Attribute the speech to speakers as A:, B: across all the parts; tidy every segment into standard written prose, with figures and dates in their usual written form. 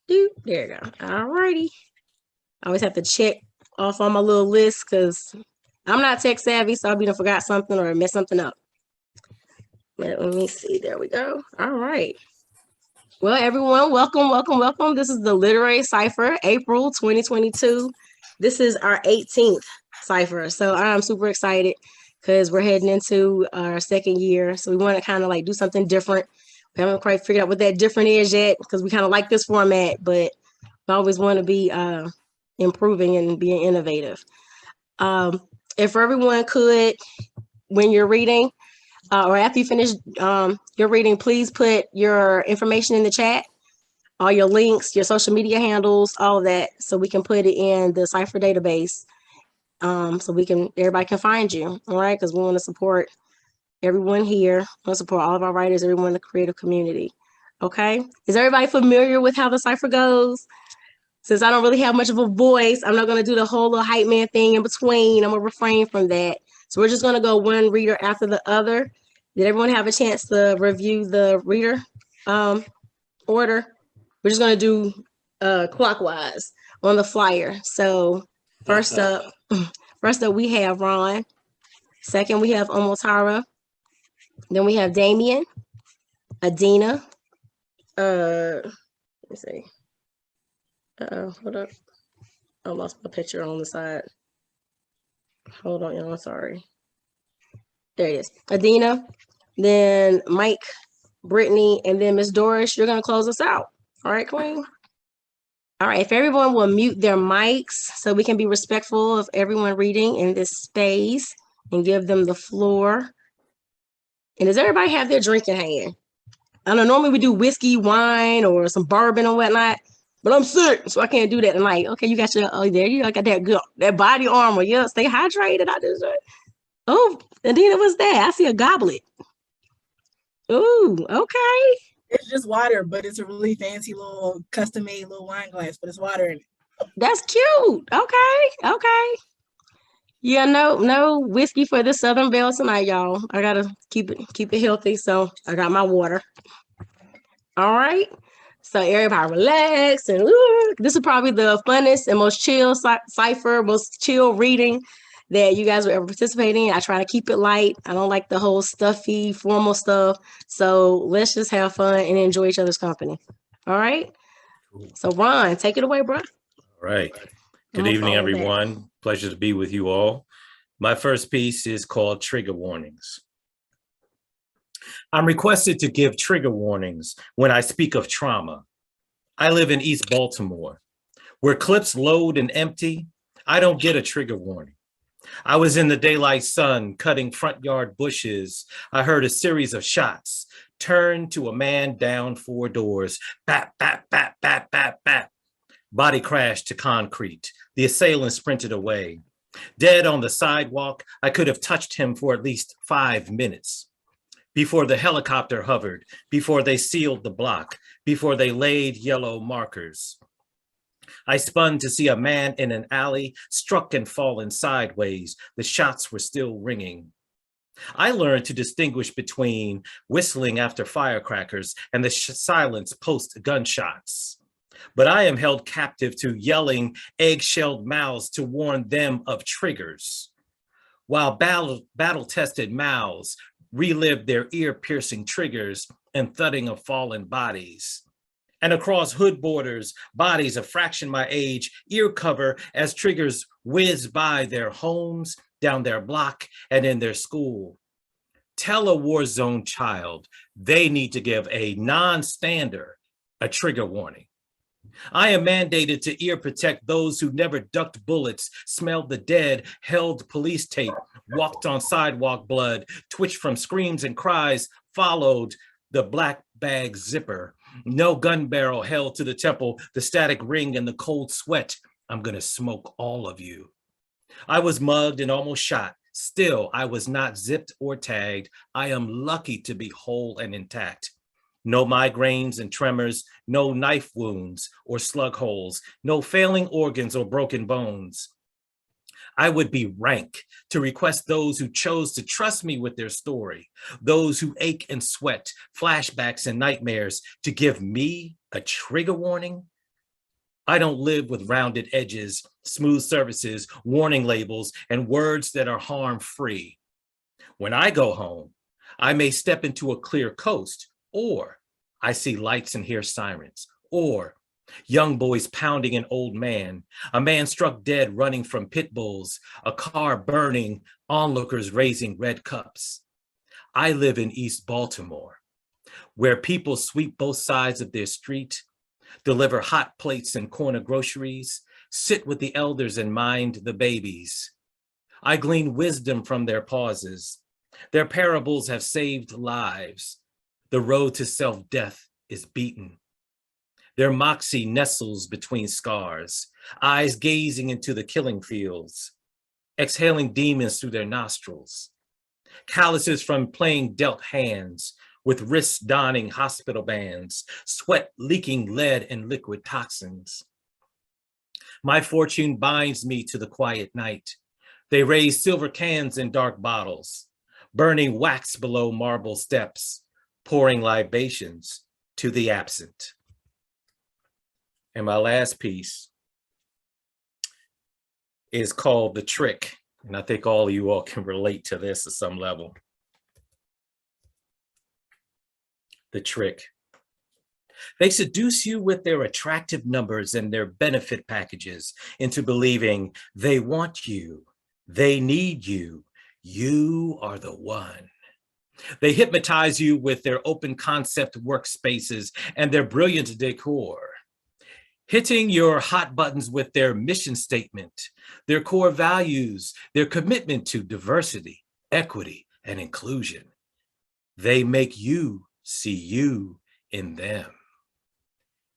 A: There you go. All righty. I always have to check off on my little list because I'm not tech savvy, so I'll be done forgot something or mess something up. Let me see. There we go. All right. Well, everyone, welcome. This is the Literary Cypher-April 2022. This is our 18th Cypher, so I'm super excited because we're heading into our second year. So we want to kind of like do something different. We haven't quite figured out what that different is yet because we kind of like this format, but we always want to be improving and being innovative. If everyone could, when you're reading or after you finish your reading, please put your information in the chat, all your links, your social media handles, all of that, so we can put it in the Cypher database, so everybody can find you. All right, because we want to support everyone here. We want to support all of our writers, everyone in the creative community. Okay, is everybody familiar with how the Cypher goes? Since I don't really have much of a voice, I'm not going to do the whole little hype man thing in between. I'm going to refrain from that. So we're just going to go one reader after the other. Did everyone have a chance to review the reader order? We're just going to do clockwise on the flyer. So first up we have Ron. Second, we have Omotara. Then we have Damien, Adina. Let me see. Hold up. I lost my picture on the side. Hold on, y'all. Sorry. There it is. Adina, then Mike, Britny, and then Miss Doris. You're gonna close us out. All right, Queen. All right. If everyone will mute their mics so we can be respectful of everyone reading in this space and give them the floor. And does everybody have their drink in hand? I know normally we do whiskey, wine, or some bourbon or whatnot. But I'm sick, so I can't do that tonight. Okay, you got your, there you go, got that good, that body armor. Yeah, stay hydrated. Oh, Adina, what's that? I see a goblet. Ooh, okay.
B: It's just water, but it's a really fancy little custom-made little wine glass, but it's water in it.
A: That's cute. Okay. Yeah, no whiskey for the Southern Belle tonight, y'all. I gotta keep it healthy, so I got my water. All right. So everybody relax, and this is probably the funnest and most chill Cypher, most chill reading that you guys will ever participate in. I try to keep it light. I don't like the whole stuffy, formal stuff. So let's just have fun and enjoy each other's company. All right? So Ron, take it away, bro.
C: All right. Good evening, everyone. Pleasure to be with you all. My first piece is called Trigger Warnings. I'm requested to give trigger warnings when I speak of trauma. I live in East Baltimore, where clips load and empty. I don't get a trigger warning. I was in the daylight sun cutting front yard bushes. I heard a series of shots, turned to a man down 4 doors. Bap, bap, bap, bap, bap, bap. Body crashed to concrete. The assailant sprinted away. Dead on the sidewalk, I could have touched him for at least 5 minutes. Before the helicopter hovered, before they sealed the block, before they laid yellow markers. I spun to see a man in an alley, struck and fallen sideways. The shots were still ringing. I learned to distinguish between whistling after firecrackers and the silence post gunshots. But I am held captive to yelling egg-shelled mouths to warn them of triggers. While battle-tested mouths relived their ear-piercing triggers and thudding of fallen bodies. And across hood borders, bodies a fraction my age, ear cover as triggers whiz by their homes, down their block, and in their school. Tell a war zone child they need to give a non-stander a trigger warning. I am mandated to ear protect those who never ducked bullets, smelled the dead, held police tape, walked on sidewalk blood, twitched from screams and cries, followed the black bag zipper. No gun barrel held to the temple, the static ring and the cold sweat. I'm gonna smoke all of you. I was mugged and almost shot. Still, I was not zipped or tagged. I am lucky to be whole and intact. No migraines and tremors, no knife wounds or slug holes, no failing organs or broken bones. I would be rank to request those who chose to trust me with their story, those who ache and sweat, flashbacks and nightmares, to give me a trigger warning. I don't live with rounded edges, smooth surfaces, warning labels, and words that are harm-free. When I go home, I may step into a clear coast, or I see lights and hear sirens, or young boys pounding an old man, a man struck dead running from pit bulls, a car burning, onlookers raising red cups. I live in East Baltimore, where people sweep both sides of their street, deliver hot plates and corner groceries, sit with the elders and mind the babies. I glean wisdom from their pauses. Their parables have saved lives. The road to self-death is beaten. Their moxie nestles between scars, eyes gazing into the killing fields, exhaling demons through their nostrils, calluses from playing dealt hands, with wrists donning hospital bands, sweat leaking lead and liquid toxins. My fortune binds me to the quiet night. They raise silver cans in dark bottles, burning wax below marble steps, pouring libations to the absent. And my last piece is called The Trick. And I think all of you all can relate to this at some level. The trick. They seduce you with their attractive numbers and their benefit packages into believing they want you, they need you, you are the one. They hypnotize you with their open concept workspaces and their brilliant decor, hitting your hot buttons with their mission statement, their core values, their commitment to diversity, equity, and inclusion. They make you see you in them.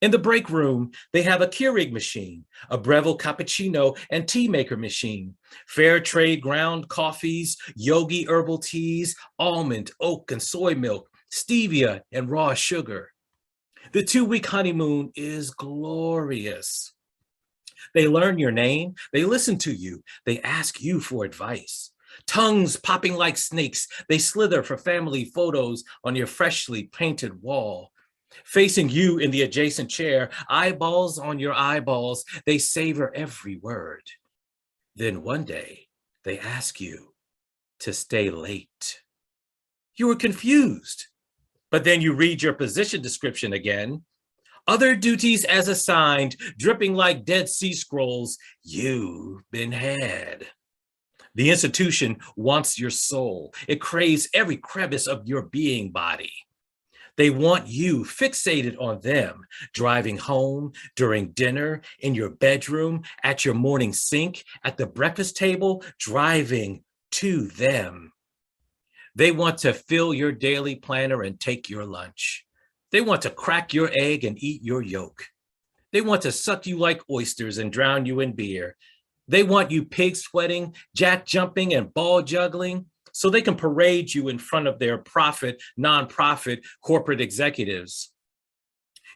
C: In the break room, they have a Keurig machine, a Breville cappuccino and tea maker machine, fair trade ground coffees, yogi herbal teas, almond, oat, and soy milk, stevia, and raw sugar. The 2-week honeymoon is glorious. They learn your name, they listen to you, they ask you for advice. Tongues popping like snakes, they slither for family photos on your freshly painted wall. Facing you in the adjacent chair, eyeballs on your eyeballs, they savor every word. Then one day, they ask you to stay late. You are confused, but then you read your position description again. Other duties as assigned, dripping like Dead Sea Scrolls, you've been had. The institution wants your soul. It craves every crevice of your being body. They want you fixated on them, driving home, during dinner, in your bedroom, at your morning sink, at the breakfast table, driving to them. They want to fill your daily planner and take your lunch. They want to crack your egg and eat your yolk. They want to suck you like oysters and drown you in beer. They want you pig sweating, jack jumping, and ball juggling, so they can parade you in front of their profit, nonprofit, corporate executives.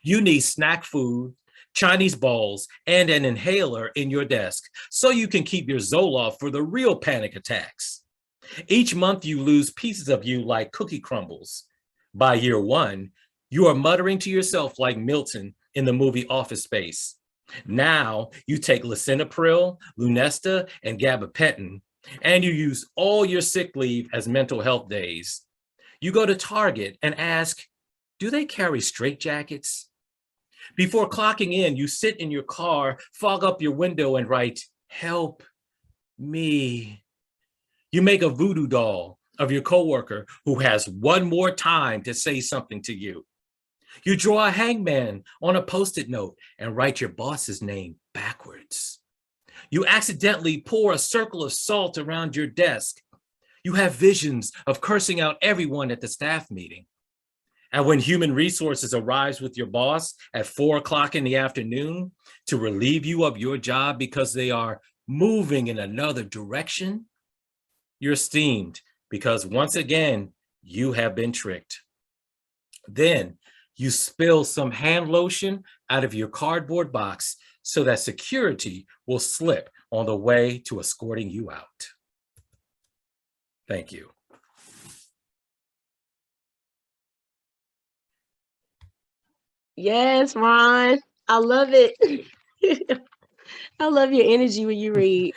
C: You need snack food, Chinese balls, and an inhaler in your desk so you can keep your Zoloft for the real panic attacks. Each month you lose pieces of you like cookie crumbles. By year 1, you are muttering to yourself like Milton in the movie Office Space. Now you take lisinopril, Lunesta, and gabapentin, and you use all your sick leave as mental health days. You go to Target and ask, do they carry straitjackets? Before clocking in, you sit in your car, fog up your window and write, help me. You make a voodoo doll of your coworker who has one more time to say something to you. You draw a hangman on a Post-it note and write your boss's name backwards. You accidentally pour a circle of salt around your desk. You have visions of cursing out everyone at the staff meeting. And when human resources arrives with your boss at 4 o'clock in the afternoon to relieve you of your job because they are moving in another direction, you're steamed because once again, you have been tricked. Then you spill some hand lotion out of your cardboard box so that security will slip on the way to escorting you out. Thank you.
A: Yes, Ron. I love it. I love your energy when you read.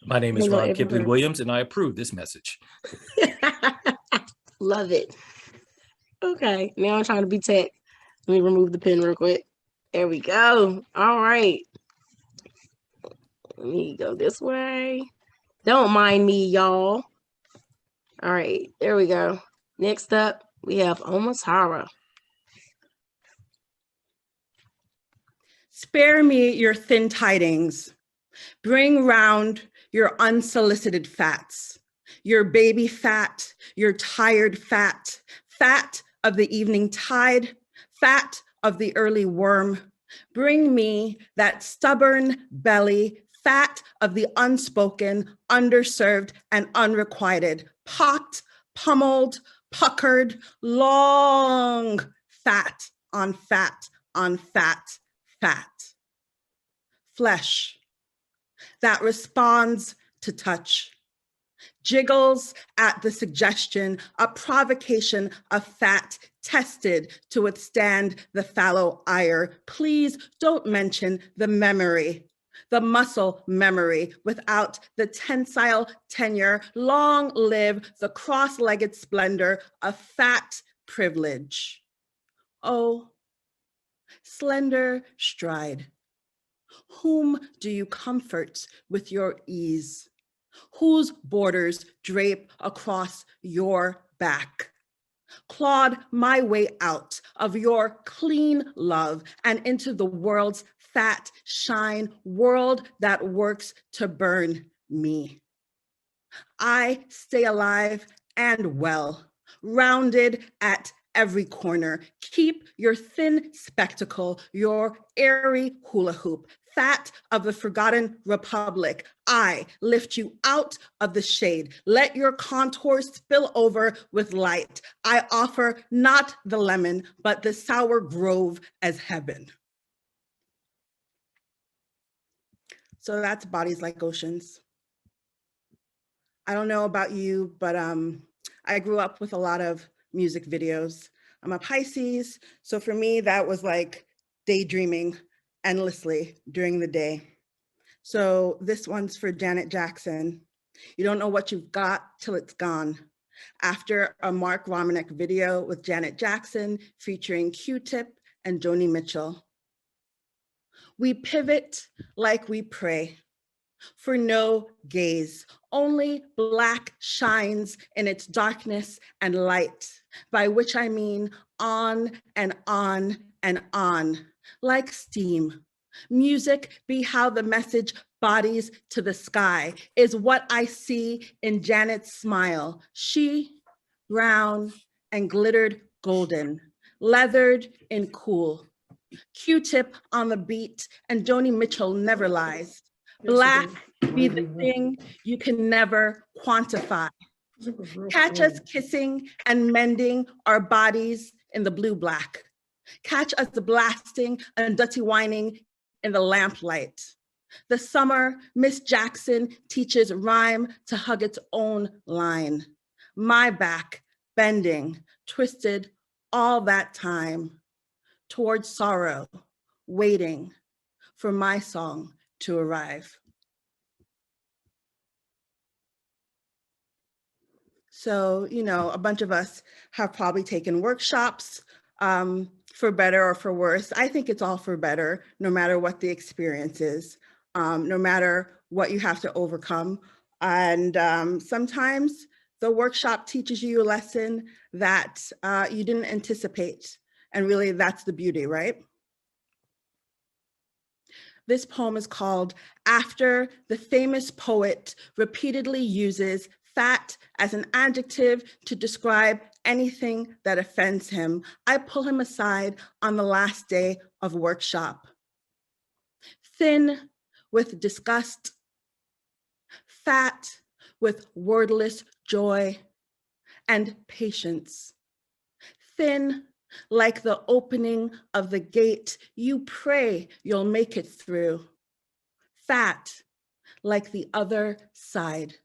C: My name is
A: Hello,
C: Ron Kipling
A: everyone.
C: Williams, and I approve this message.
A: Love it. Okay, now I'm trying to be tech. Let me remove the pen real quick. There we go. All right. Let me go this way. Don't mind me, y'all. All right, there we go. Next up, we have Omotara.
D: Spare me your thin tidings. Bring round your unsolicited fats, your baby fat, your tired fat, fat of the evening tide, fat of the early worm. Bring me that stubborn belly, fat of the unspoken, underserved, and unrequited, pocked, pummeled, puckered, long fat on fat on fat, fat. Flesh that responds to touch, jiggles at the suggestion, a provocation of fat tested to withstand the fallow ire. Please don't mention the memory, the muscle memory without the tensile tenure. Long live the cross-legged splendor of fat privilege. Oh, slender stride. Whom do you comfort with your ease? Whose borders drape across your back? Clawed my way out of your clean love and into the world's fat shine, world that works to burn me. I stay alive and well, rounded at every corner. Keep your thin spectacle, your airy hula hoop, fat of the forgotten republic. I lift you out of the shade. Let your contours spill over with light. I offer not the lemon, but the sour grove as heaven. So that's Bodies Like Oceans. I don't know about you, but I grew up with a lot of music videos. I'm a Pisces, so for me, that was like daydreaming endlessly during the day. So this one's for Janet Jackson. You don't know what you've got till it's gone. After a Mark Romanek video with Janet Jackson featuring Q-Tip and Joni Mitchell. We pivot like we pray. For no gaze, only black shines in its darkness and light, by which I mean on and on and on, like steam. Music be how the message bodies to the sky, is what I see in Janet's smile. She, brown and glittered golden, leathered and cool. Q-Tip on the beat, and Joni Mitchell never lies. Black be the thing you can never quantify. Catch us kissing and mending our bodies in the blue black. Catch us blasting and dirty whining in the lamplight. The summer, Miss Jackson teaches rhyme to hug its own line. My back bending, twisted all that time towards sorrow, waiting for my song to arrive. So, you know, a bunch of us have probably taken workshops for better or for worse. I think it's all for better, no matter what the experience is, no matter what you have to overcome. And sometimes the workshop teaches you a lesson that you didn't anticipate. And really, that's the beauty, right? This poem is called After the Famous Poet Repeatedly Uses Fat as an adjective to describe anything that offends him. I pull him aside on the last day of workshop. Thin with disgust, fat with wordless joy and patience. Thin like the opening of the gate, you pray you'll make it through. Fat, like the other side.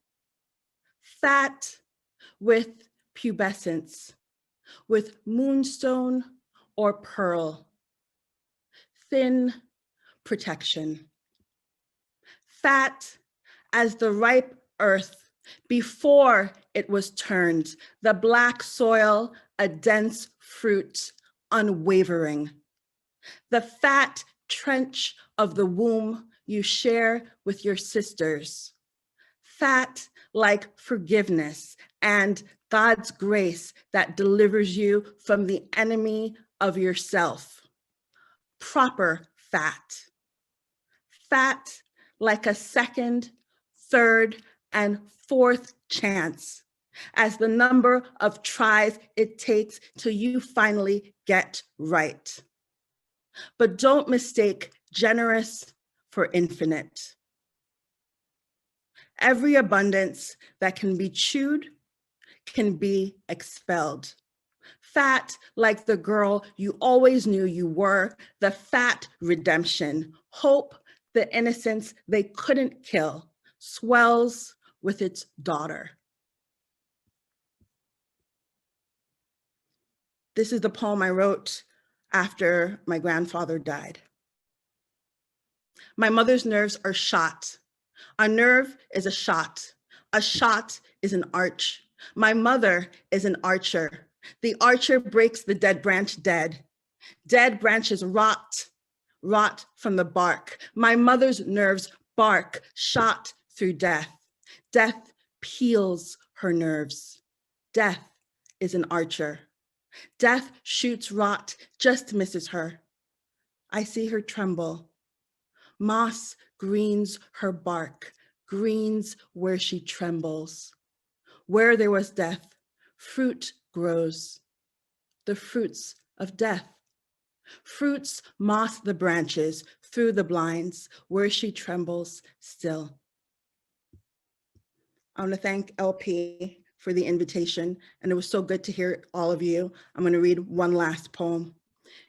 D: Fat with pubescence, with moonstone or pearl. Thin protection. Fat as the ripe earth before it was turned, the black soil, a dense fruit, unwavering. The fat trench of the womb you share with your sisters. Fat like forgiveness and God's grace that delivers you from the enemy of yourself. Proper fat. Fat like a second, third, and fourth chance, as the number of tries it takes till you finally get right. But don't mistake generous for infinite. Every abundance that can be chewed can be expelled. Fat like the girl you always knew you were, the fat redemption, hope, the innocence they couldn't kill, swells with its daughter. This is the poem I wrote after my grandfather died. My mother's nerves are shot. A nerve is a shot. A shot is an arch. My mother is an archer. The archer breaks the dead branch dead. Dead branches rot, rot from the bark. My mother's nerves bark, shot through death. Death peels her nerves. Death is an archer. Death shoots rot, just misses her. I see her tremble. Moss greens her bark, greens where she trembles. Where there was death, fruit grows. The fruits of death. Fruits moss the branches through the blinds where she trembles still. I want to thank LP for the invitation, and it was so good to hear all of you. I'm going to read one last poem.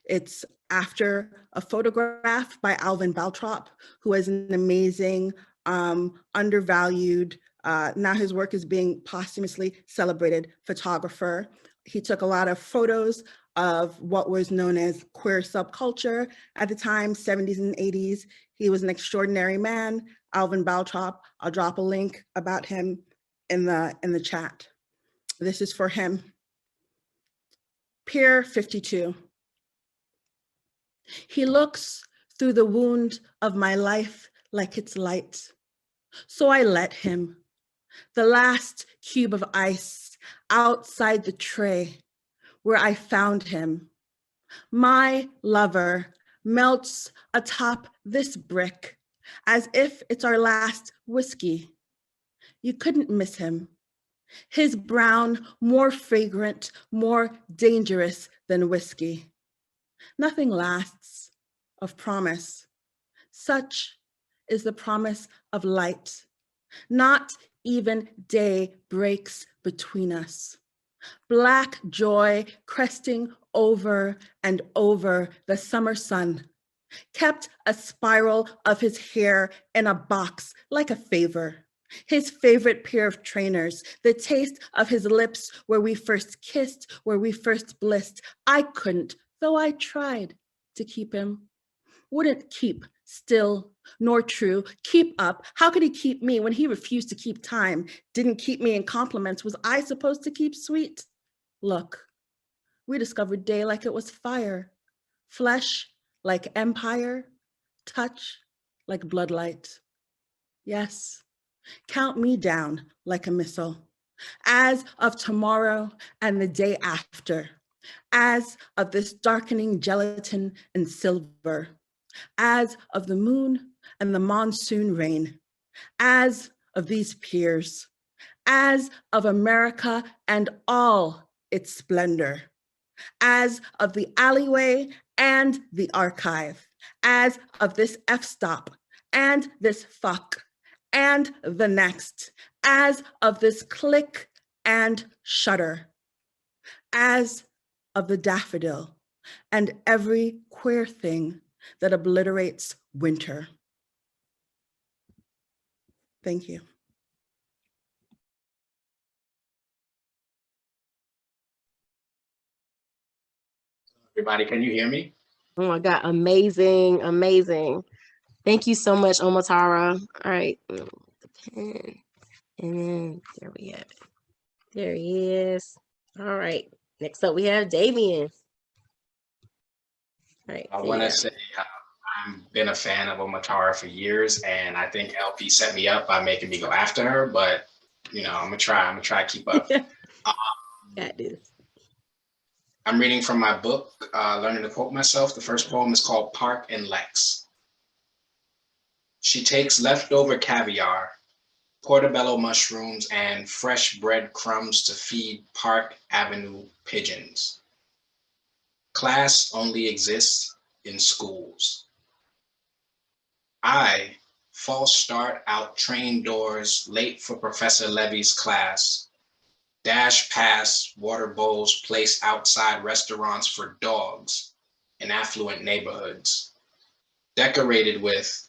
D: It's after a photograph by Alvin Baltrop, who is an amazing, undervalued, now his work is being posthumously celebrated photographer. He took a lot of photos of what was known as queer subculture at the time, 70s and 80s. He was an extraordinary man, Alvin Baltrop. I'll drop a link about him in the chat. This is for him. Pier 52. He looks through the wound of my life like it's light. So I let him. The last cube of ice outside the tray where I found him. My lover melts atop this brick as if it's our last whiskey. You couldn't miss him. His brown, more fragrant, more dangerous than whiskey. Nothing lasts of promise. Such is the promise of light. Not even day breaks between us. Black joy cresting over and over the summer sun, kept a spiral of his hair in a box like a favor. His favorite pair of trainers, the taste of his lips where we first kissed, where we first blissed. I couldn't, though I tried to keep him. Wouldn't keep still nor true. Keep up. How could he keep me when he refused to keep time? Didn't keep me in compliments. Was I supposed to keep sweet? Look, we discovered day like it was fire, flesh like empire, touch like bloodlight. Yes, count me down like a missile, as of tomorrow and the day after, as of this darkening gelatin and silver, as of the moon and the monsoon rain, as of these piers, as of America and all its splendor, as of the alleyway and the archive, as of this f-stop and this fuck and the next, as of this click and shutter, as of the daffodil and every queer thing that obliterates winter. Thank you.
E: Everybody, can you hear me?
A: Oh my God, amazing, amazing. Thank you so much, Omotara. All right, the pen. And then there we have it. There he is. All right. Next up, we have Damien. All right.
E: I want to say I've been a fan of Omotara for years, and I think LP set me up by making me go after her. But you know, I'm gonna try to keep up.
A: Got this.
E: I'm reading from my book, Learning to Quote Myself. The first poem is called Park and Lex. She takes leftover caviar, portobello mushrooms, and fresh bread crumbs to feed Park Avenue pigeons. Class only exists in schools. I, false start out train doors, late for Professor Levy's class, dash past water bowls placed outside restaurants for dogs in affluent neighborhoods, decorated with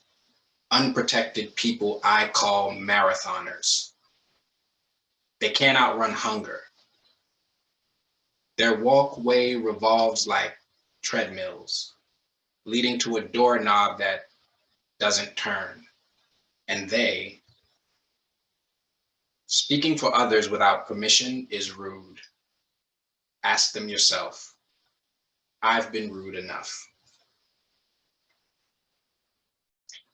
E: unprotected people I call marathoners. They can't outrun hunger. Their walkway revolves like treadmills, leading to a doorknob that doesn't turn. And they, speaking for others without permission is rude. Ask them yourself. I've been rude enough.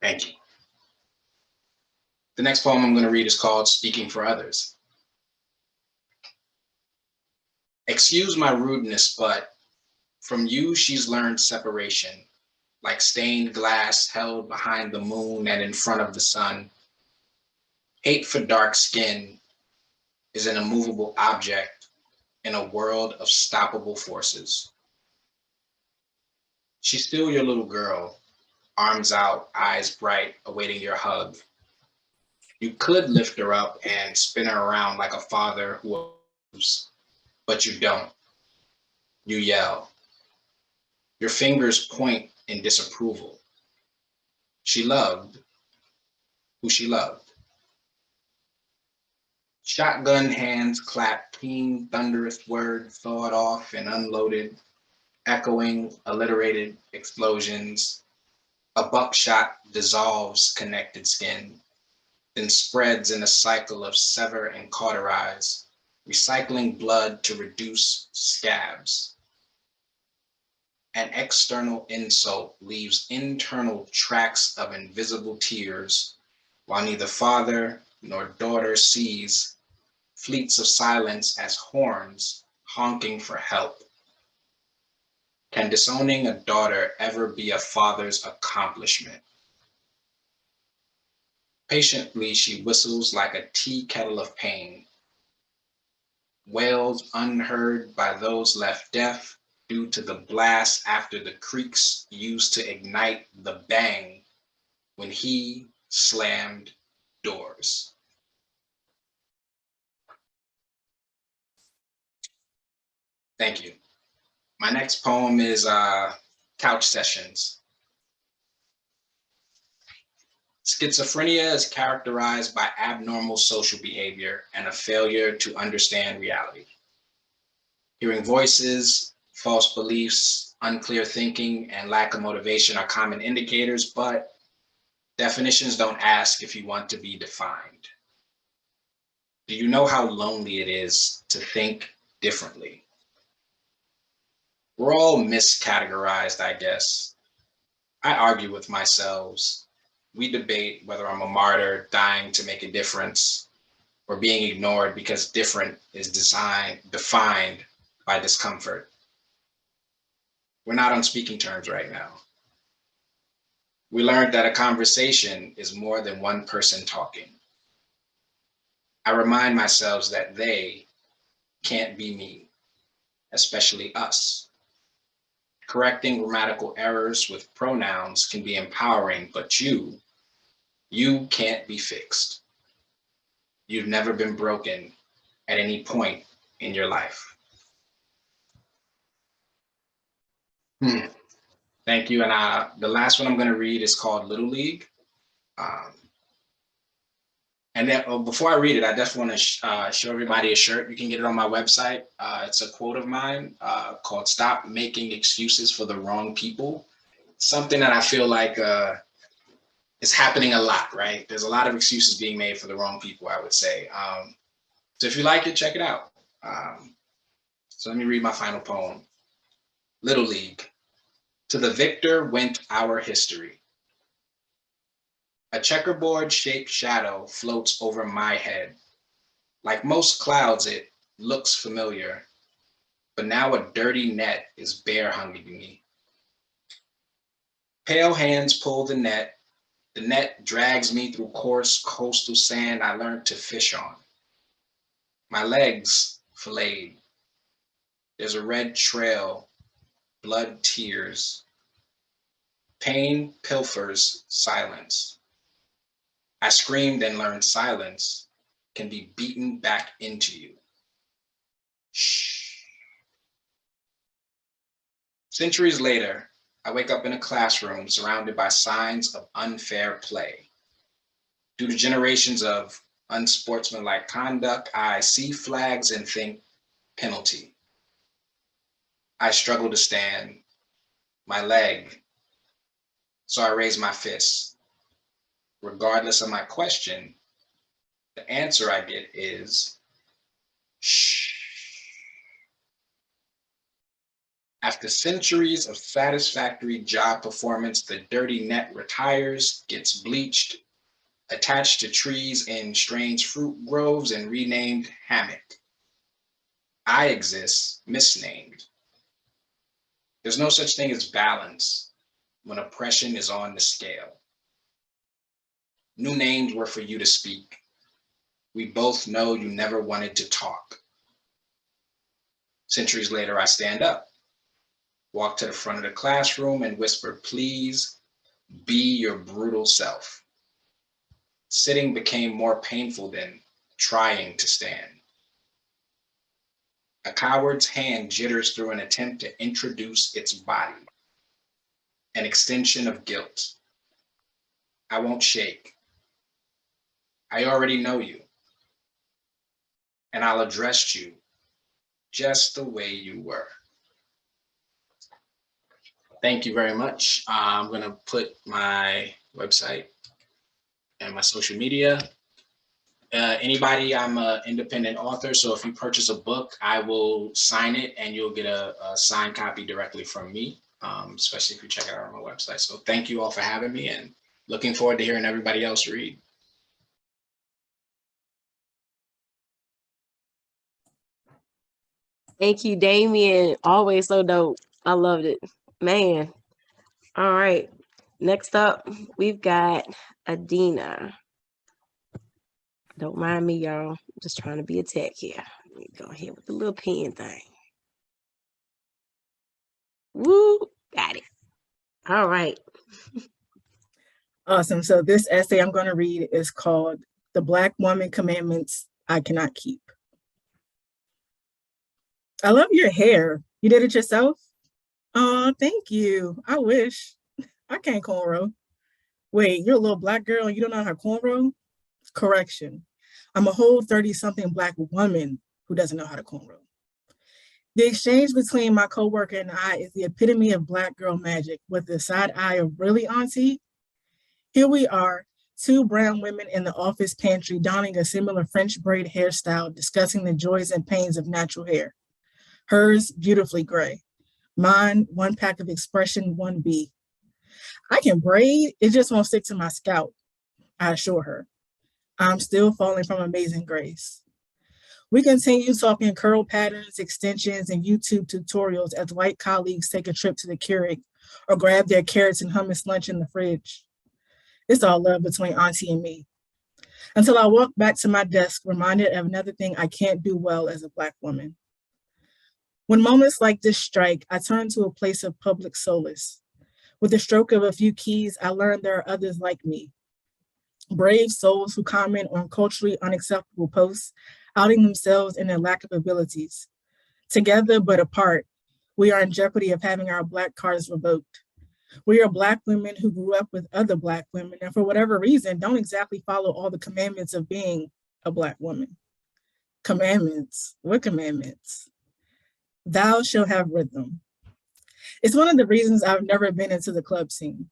E: Thank you. The next poem I'm going to read is called Speaking for Others. Excuse my rudeness, but from you she's learned separation, like stained glass held behind the moon and in front of the sun. Hate for dark skin is an immovable object in a world of stoppable forces. She's still your little girl, arms out, eyes bright, awaiting your hug. You could lift her up and spin her around like a father who approves, but you don't. You yell. Your fingers point in disapproval. She loved who she loved. Shotgun hands clap clean, thunderous words thawed off and unloaded, echoing, alliterated explosions. A buckshot dissolves connected skin, then spreads in a cycle of sever and cauterize, recycling blood to reduce scabs. An external insult leaves internal tracks of invisible tears, while neither father nor daughter sees, fleets of silence as horns honking for help. Can disowning a daughter ever be a father's accomplishment? Patiently, she whistles like a tea kettle of pain, wails unheard by those left deaf due to the blast after the creaks used to ignite the bang when he slammed doors. Thank you. My next poem is Couch Sessions. Schizophrenia is characterized by abnormal social behavior and a failure to understand reality. Hearing voices, false beliefs, unclear thinking, and lack of motivation are common indicators, but definitions don't ask if you want to be defined. Do you know how lonely it is to think differently? We're all miscategorized, I guess. I argue with myself. We debate whether I'm a martyr dying to make a difference or being ignored because different is defined by discomfort. We're not on speaking terms right now. We learned that a conversation is more than one person talking. I remind myself that they can't be me, especially us. Correcting grammatical errors with pronouns can be empowering, but you can't be fixed. You've never been broken at any point in your life. Thank you. And the last one I'm going to read is called Little League. And then before I read it, I just want to show everybody a shirt. You can get it on my website. It's a quote of mine called "Stop Making Excuses for the Wrong People." Something that I feel like is happening a lot, right? There's a lot of excuses being made for the wrong people, I would say. So if you like it, check it out. So let me read my final poem. Little League. To the victor went our history. A checkerboard-shaped shadow floats over my head. Like most clouds, it looks familiar, but now a dirty net is bear hugging me. Pale hands pull the net. The net drags me through coarse coastal sand I learned to fish on. My legs filleted. There's a red trail, blood tears. Pain pilfers silence. I screamed and learned silence can be beaten back into you. Shh. Centuries later, I wake up in a classroom surrounded by signs of unfair play. Due to generations of unsportsmanlike conduct, I see flags and think penalty. I struggle to stand, my leg, so I raise my fist. Regardless of my question, the answer I get is shh. After centuries of satisfactory job performance, the dirty net retires, gets bleached, attached to trees in strange fruit groves, and renamed hammock. I exist, misnamed. There's no such thing as balance when oppression is on the scale. New names were for you to speak. We both know you never wanted to talk. Centuries later, I stand up, walk to the front of the classroom and whisper, please be your brutal self. Sitting became more painful than trying to stand. A coward's hand jitters through an attempt to introduce its body, an extension of guilt. I won't shake. I already know you, and I'll address you just the way you were. Thank you very much. I'm going to put my website and my social media. Anybody, I'm an independent author, so if you purchase a book, I will sign it and you'll get a signed copy directly from me, especially if you check it out on my website. So thank you all for having me and looking forward to hearing everybody else read.
A: Thank you, Damien. Always so dope. I loved it. Man. All right. Next up, we've got Adina. Don't mind me, y'all. I'm just trying to be a tech here. Let me go ahead with the little pen thing. Woo, got it. All right.
B: Awesome. So this essay I'm going to read is called The Black Woman Commandments I Cannot Keep. I love your hair. You did it yourself? Oh, thank you. I wish. I can't cornrow. Wait, you're a little Black girl and you don't know how to cornrow? Correction. I'm a whole 30-something Black woman who doesn't know how to cornrow. The exchange between my coworker and I is the epitome of Black girl magic with the side eye of really, auntie? Here we are, two brown women in the office pantry donning a similar French braid hairstyle, discussing the joys and pains of natural hair. Hers, beautifully gray. Mine, one pack of expression 1B. I can braid, it just won't stick to my scalp, I assure her. I'm still falling from amazing grace. We continue talking curl patterns, extensions, and YouTube tutorials as white colleagues take a trip to the Keurig or grab their carrots and hummus lunch in the fridge. It's all love between auntie and me. Until I walk back to my desk, reminded of another thing I can't do well as a Black woman. When moments like this strike, I turn to a place of public solace. With the stroke of a few keys, I learned there are others like me. Brave souls who comment on culturally unacceptable posts, outing themselves and their lack of abilities. Together but apart, we are in jeopardy of having our Black cards revoked. We are Black women who grew up with other Black women and for whatever reason don't exactly follow all the commandments of being a Black woman. Commandments, what commandments? Thou shalt have rhythm. It's one of the reasons I've never been into the club scene.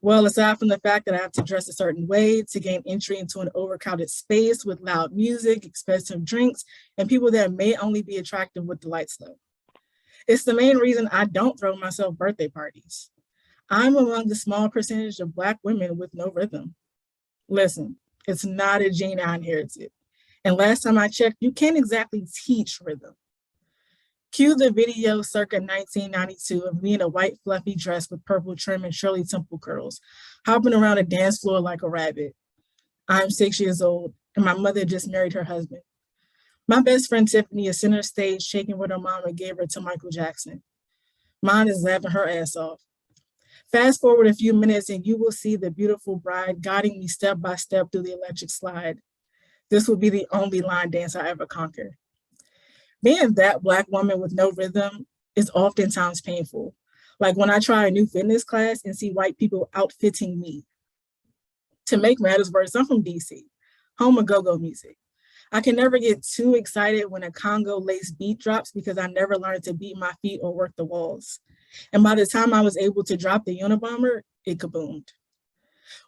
B: Well, aside from the fact that I have to dress a certain way to gain entry into an overcrowded space with loud music, expensive drinks, and people that may only be attractive with the lights low. It's the main reason I don't throw myself birthday parties. I'm among the small percentage of Black women with no rhythm. Listen, it's not a gene I inherited. And last time I checked, you can't exactly teach rhythm. Cue the video circa 1992 of me in a white fluffy dress with purple trim and Shirley Temple curls, hopping around a dance floor like a rabbit. I'm 6 years old and my mother just married her husband. My best friend Tiffany is center stage shaking what her mama gave her to Michael Jackson. Mine is laughing her ass off. Fast forward a few minutes and you will see the beautiful bride guiding me step by step through the electric slide. This will be the only line dance I ever conquer. Being that Black woman with no rhythm is oftentimes painful. Like when I try a new fitness class and see white people outfitting me. To make matters worse, I'm from DC, home of go-go music. I can never get too excited when a Congo lace beat drops because I never learned to beat my feet or work the walls. And by the time I was able to drop the Unabomber, it kaboomed.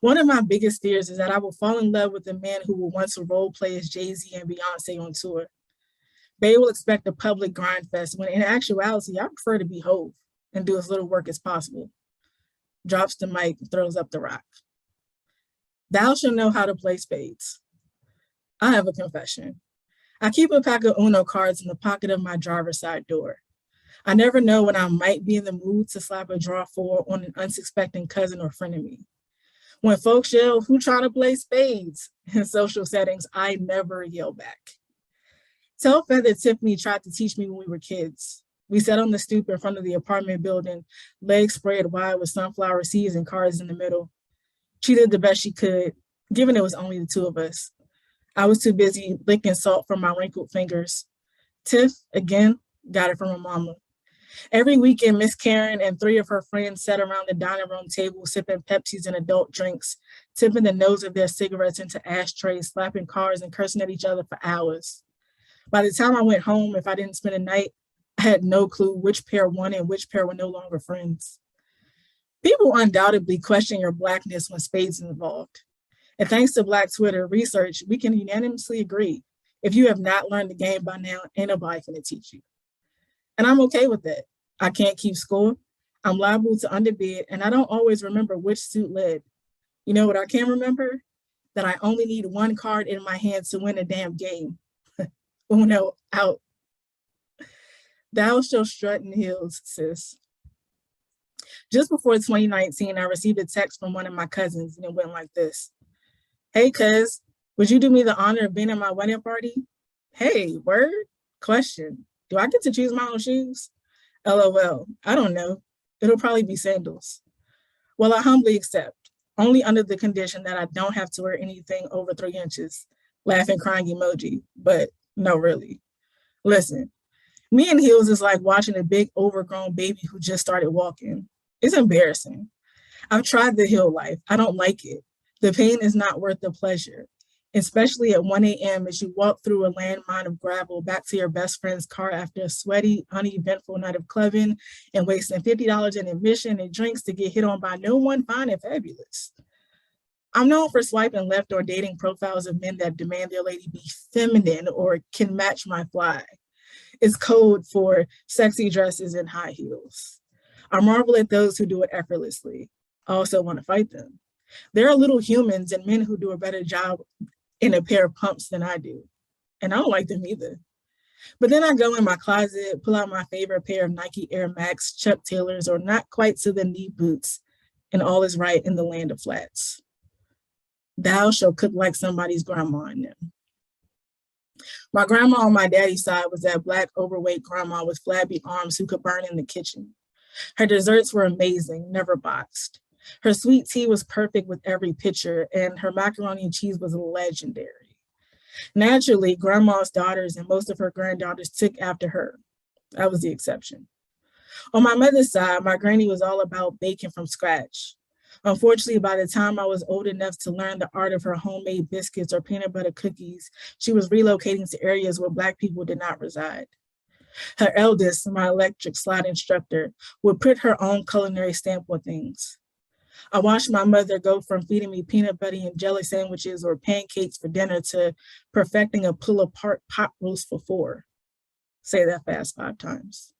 B: One of my biggest fears is that I will fall in love with a man who will want to role play as Jay-Z and Beyonce on tour. They will expect a public grind fest when in actuality, I prefer to be Hove and do as little work as possible. Drops the mic, throws up the rock. Thou shalt know how to play spades. I have a confession. I keep a pack of Uno cards in the pocket of my driver's side door. I never know when I might be in the mood to slap a draw 4 on an unsuspecting cousin or friend of me. When folks yell, who trying to play spades? In social settings, I never yell back. Tell Feather Tiffany tried to teach me when we were kids. We sat on the stoop in front of the apartment building, legs spread wide with sunflower seeds and cards in the middle. She did the best she could, given it was only the two of us. I was too busy licking salt from my wrinkled fingers. Tiff, again, got it from her mama. Every weekend, Miss Karen and 3 of her friends sat around the dining room table sipping Pepsis and adult drinks, tipping the nose of their cigarettes into ashtrays, slapping cars and cursing at each other for hours. By the time I went home, if I didn't spend a night, I had no clue which pair won and which pair were no longer friends. People undoubtedly question your Blackness when spades is involved. And thanks to Black Twitter research, we can unanimously agree, if you have not learned the game by now, ain't nobody gonna teach you. And I'm okay with that. I can't keep score. I'm liable to underbid, and I don't always remember which suit led. You know what I can remember? That I only need one card in my hand to win a damn game. Uno out. Thou shalt strut in heels, sis. Just before 2019, I received a text from one of my cousins, and it went like this. Hey, cuz, would you do me the honor of being at my wedding party? Hey, word? Question. Do I get to choose my own shoes? LOL, I don't know. It'll probably be sandals. Well, I humbly accept, only under the condition that I don't have to wear anything over 3 inches. Laughing, crying emoji, but no, really. Listen, me in heels is like watching a big overgrown baby who just started walking. It's embarrassing. I've tried the heel life. I don't like it. The pain is not worth the pleasure, especially at 1 a.m. as you walk through a landmine of gravel back to your best friend's car after a sweaty, uneventful night of clubbing and wasting $50 in admission and drinks to get hit on by no one fine and fabulous. I'm known for swiping left or dating profiles of men that demand their lady be feminine or can match my fly. It's code for sexy dresses and high heels. I marvel at those who do it effortlessly. I also want to fight them. There are little humans and men who do a better job in a pair of pumps than I do. And I don't like them either. But then I go in my closet, pull out my favorite pair of Nike Air Max, Chuck Taylors, or not quite to the knee boots, and all is right in the land of flats. Thou shalt cook like somebody's grandma in them. My grandma on my daddy's side was that Black overweight grandma with flabby arms who could burn in the kitchen. Her desserts were amazing, never boxed. Her sweet tea was perfect with every pitcher, and her macaroni and cheese was legendary. Naturally, grandma's daughters and most of her granddaughters took after her. I was the exception. On my mother's side, my granny was all about baking from scratch. Unfortunately, by the time I was old enough to learn the art of her homemade biscuits or peanut butter cookies, she was relocating to areas where Black people did not reside. Her eldest, my electric slide instructor, would put her own culinary stamp on things. I watched my mother go from feeding me peanut butter and jelly sandwiches or pancakes for dinner to perfecting a pull-apart pot roast for 4. Say that fast 5 times.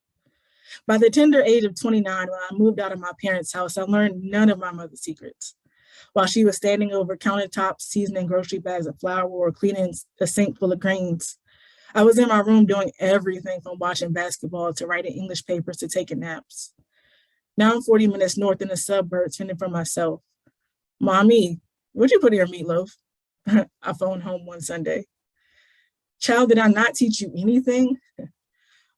B: By the tender age of 29, when I moved out of my parents' house, I learned none of my mother's secrets. While she was standing over countertops, seasoning grocery bags of flour or cleaning a sink full of greens, I was in my room doing everything from watching basketball to writing English papers to taking naps. Now I'm 40 minutes north in the suburbs, fending for myself. Mommy, what'd you put in your meatloaf? I phoned home one Sunday. Child, did I not teach you anything?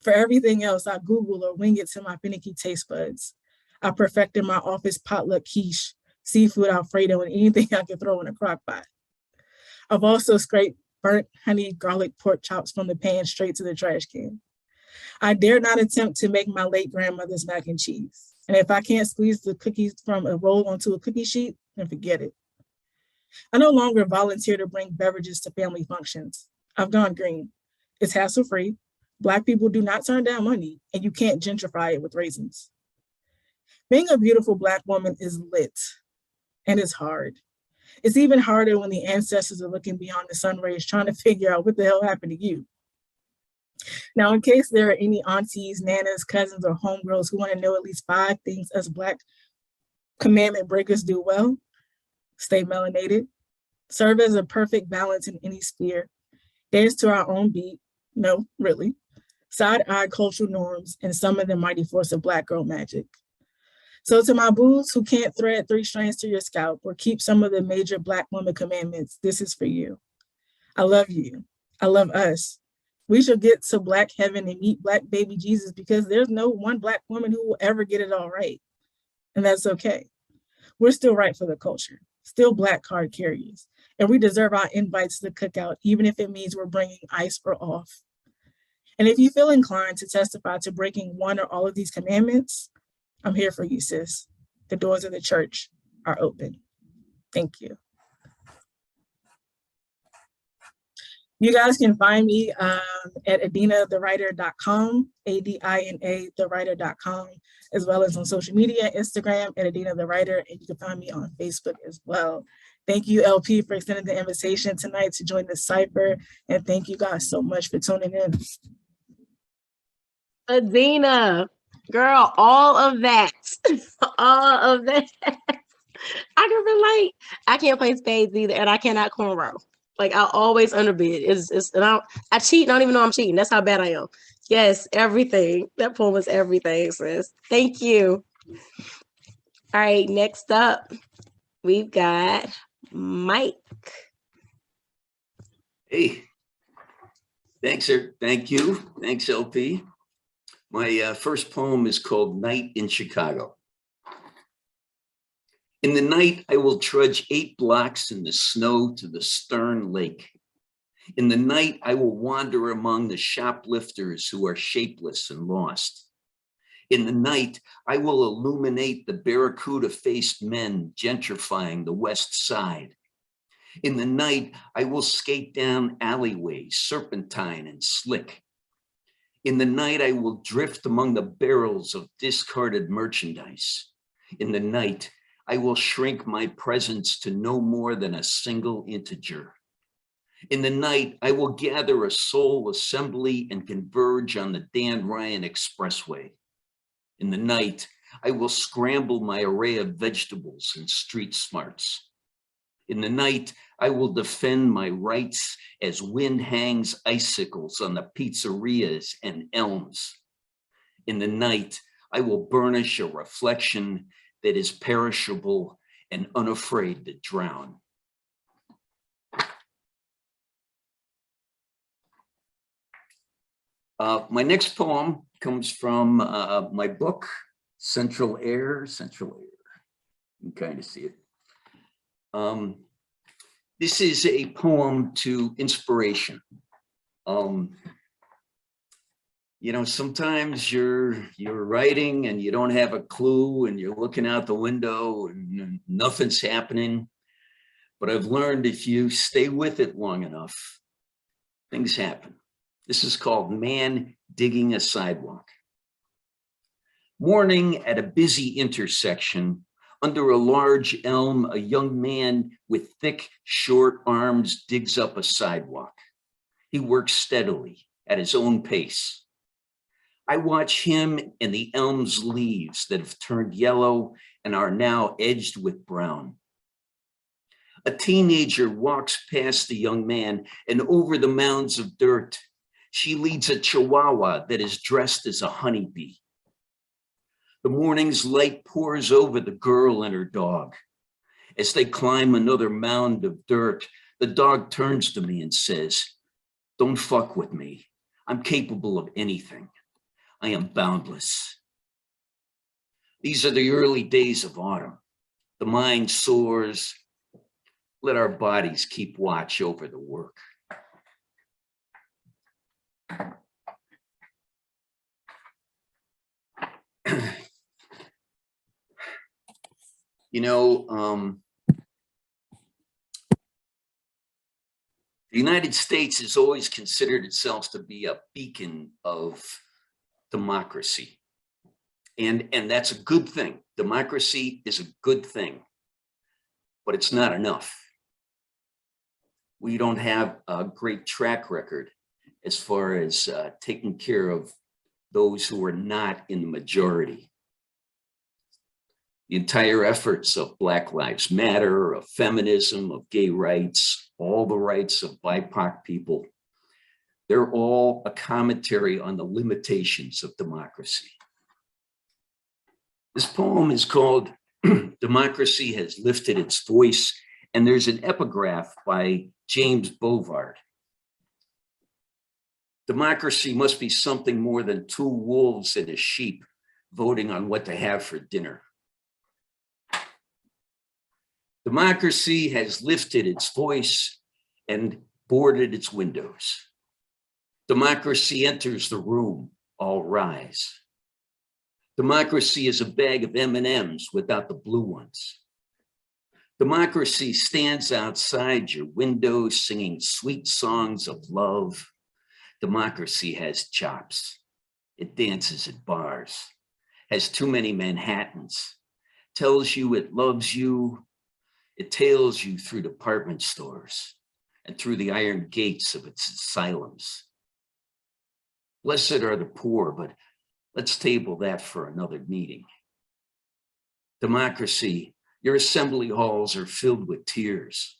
B: For everything else, I Google or wing it to my finicky taste buds. I perfected my office potluck quiche, seafood Alfredo, and anything I could throw in a crock pot. I've also scraped burnt honey garlic pork chops from the pan straight to the trash can. I dare not attempt to make my late grandmother's mac and cheese. And if I can't squeeze the cookies from a roll onto a cookie sheet, then forget it. I no longer volunteer to bring beverages to family functions. I've gone green. It's hassle-free. Black people do not turn down money, and you can't gentrify it with raisins. Being a beautiful Black woman is lit, and it's hard. It's even harder when the ancestors are looking beyond the sun rays trying to figure out what the hell happened to you. Now, in case there are any aunties, nanas, cousins, or homegirls who want to know at least 5 things us Black commandment breakers do well, stay melanated, serve as a perfect balance in any sphere, dance to our own beat, no, really, side-eye cultural norms, and summon the mighty force of Black girl magic. So to my boos who can't thread 3 strands to your scalp or keep some of the major Black woman commandments, this is for you. I love you. I love us. We should get to Black heaven and meet Black baby Jesus because there's no one Black woman who will ever get it all right. And that's okay. We're still right for the culture, still Black card carriers. And we deserve our invites to the cookout, even if it means we're bringing ice or off. And if you feel inclined to testify to breaking one or all of these commandments, I'm here for you, sis. The doors of the church are open. Thank you. You guys can find me at adinatherewriter.com, ADINA thewriter.com, as well as on social media, Instagram at Adina the Writer, and you can find me on Facebook as well. Thank you, LP, for extending the invitation tonight to join the Cypher, and thank you guys so much for tuning in.
A: Adina, girl, all of that, all of that. I can relate. I can't play spades either, and I cannot cornrow. Like I always underbid. And I cheat. Don't even know I'm cheating. That's how bad I am. Yes, everything. That poem was everything, sis. Thank you. All right, next up, we've got Mike.
F: Hey, thanks, sir. Thank you. Thanks, LP. My first poem is called Night in Chicago. In the night, I will trudge 8 blocks in the snow to the stern lake. In the night, I will wander among the shoplifters who are shapeless and lost. In the night, I will illuminate the barracuda-faced men gentrifying the West Side. In the night, I will skate down alleyways, serpentine and slick. In the night, I will drift among the barrels of discarded merchandise. In the night, I will shrink my presence to no more than a single integer. In the night, I will gather a soul assembly and converge on the Dan Ryan Expressway. In the night, I will scramble my array of vegetables and street smarts. In the night, I will defend my rights as wind hangs icicles on the pizzerias and elms. In the night, I will burnish a reflection that is perishable and unafraid to drown. My next poem comes from my book, Central Air. You can kind of see it. This is a poem to inspiration. You know, sometimes you're writing and you don't have a clue and you're looking out the window and nothing's happening. But I've learned if you stay with it long enough, things happen. This is called Man Digging a Sidewalk. Morning at a busy intersection, under a large elm, a young man with thick, short arms digs up a sidewalk. He works steadily at his own pace. I watch him and the elm's leaves that have turned yellow and are now edged with brown. A teenager walks past the young man and over the mounds of dirt. She leads a chihuahua that is dressed as a honeybee. The morning's light pours over the girl and her dog. As they climb another mound of dirt, the dog turns to me and says, "Don't fuck with me. I'm capable of anything. I am boundless." These are the early days of autumn. The mind soars. Let our bodies keep watch over the work. You know, the United States has always considered itself to be a beacon of democracy. And that's a good thing. Democracy is a good thing, but it's not enough. We don't have a great track record as far as taking care of those who are not in the majority. The entire efforts of Black Lives Matter, of feminism, of gay rights, all the rights of BIPOC people, they're all a commentary on the limitations of democracy. This poem is called Democracy Has Lifted Its Voice, and there's an epigraph by James Bovard. Democracy must be something more than two wolves and a sheep voting on what to have for dinner. Democracy has lifted its voice and boarded its windows. Democracy enters the room, all rise. Democracy is a bag of M&Ms without the blue ones. Democracy stands outside your window singing sweet songs of love. Democracy has chops. It dances at bars, has too many Manhattans, tells you it loves you. It tails you through department stores and through the iron gates of its asylums. Blessed are the poor, but let's table that for another meeting. Democracy, your assembly halls are filled with tears,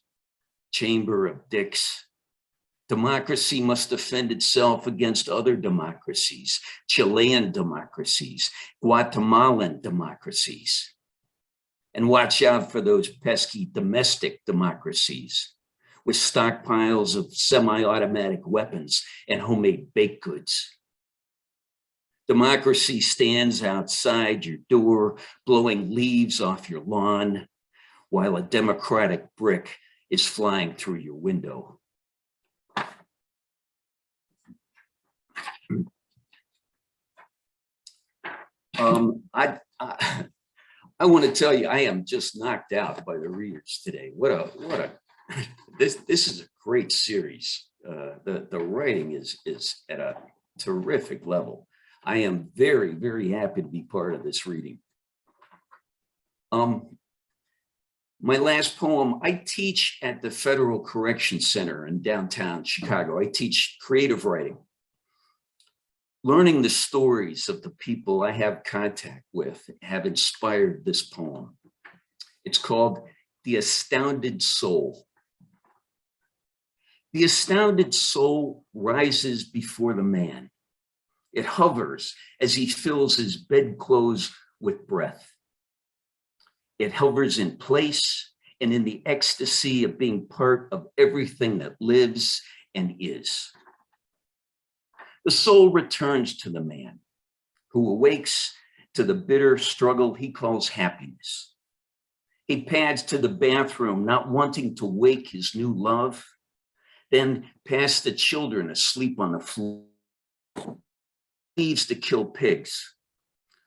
F: chamber of dicks. Democracy must defend itself against other democracies, Chilean democracies, Guatemalan democracies. And watch out for those pesky domestic democracies with stockpiles of semi-automatic weapons and homemade baked goods. Democracy stands outside your door, blowing leaves off your lawn, while a democratic brick is flying through your window. I want to tell you, I am just knocked out by the readers today. This is a great series. The writing is at a terrific level. I am very, very happy to be part of this reading. My last poem, I teach at the Federal Correction Center in downtown Chicago. I teach creative writing. Learning the stories of the people I have contact with have inspired this poem. It's called The Astounded Soul. The astounded soul rises before the man. It hovers as he fills his bedclothes with breath. It hovers in place and in the ecstasy of being part of everything that lives and is. The soul returns to the man who awakes to the bitter struggle he calls happiness. He pads to the bathroom, not wanting to wake his new love, then past the children asleep on the floor. needs to kill pigs,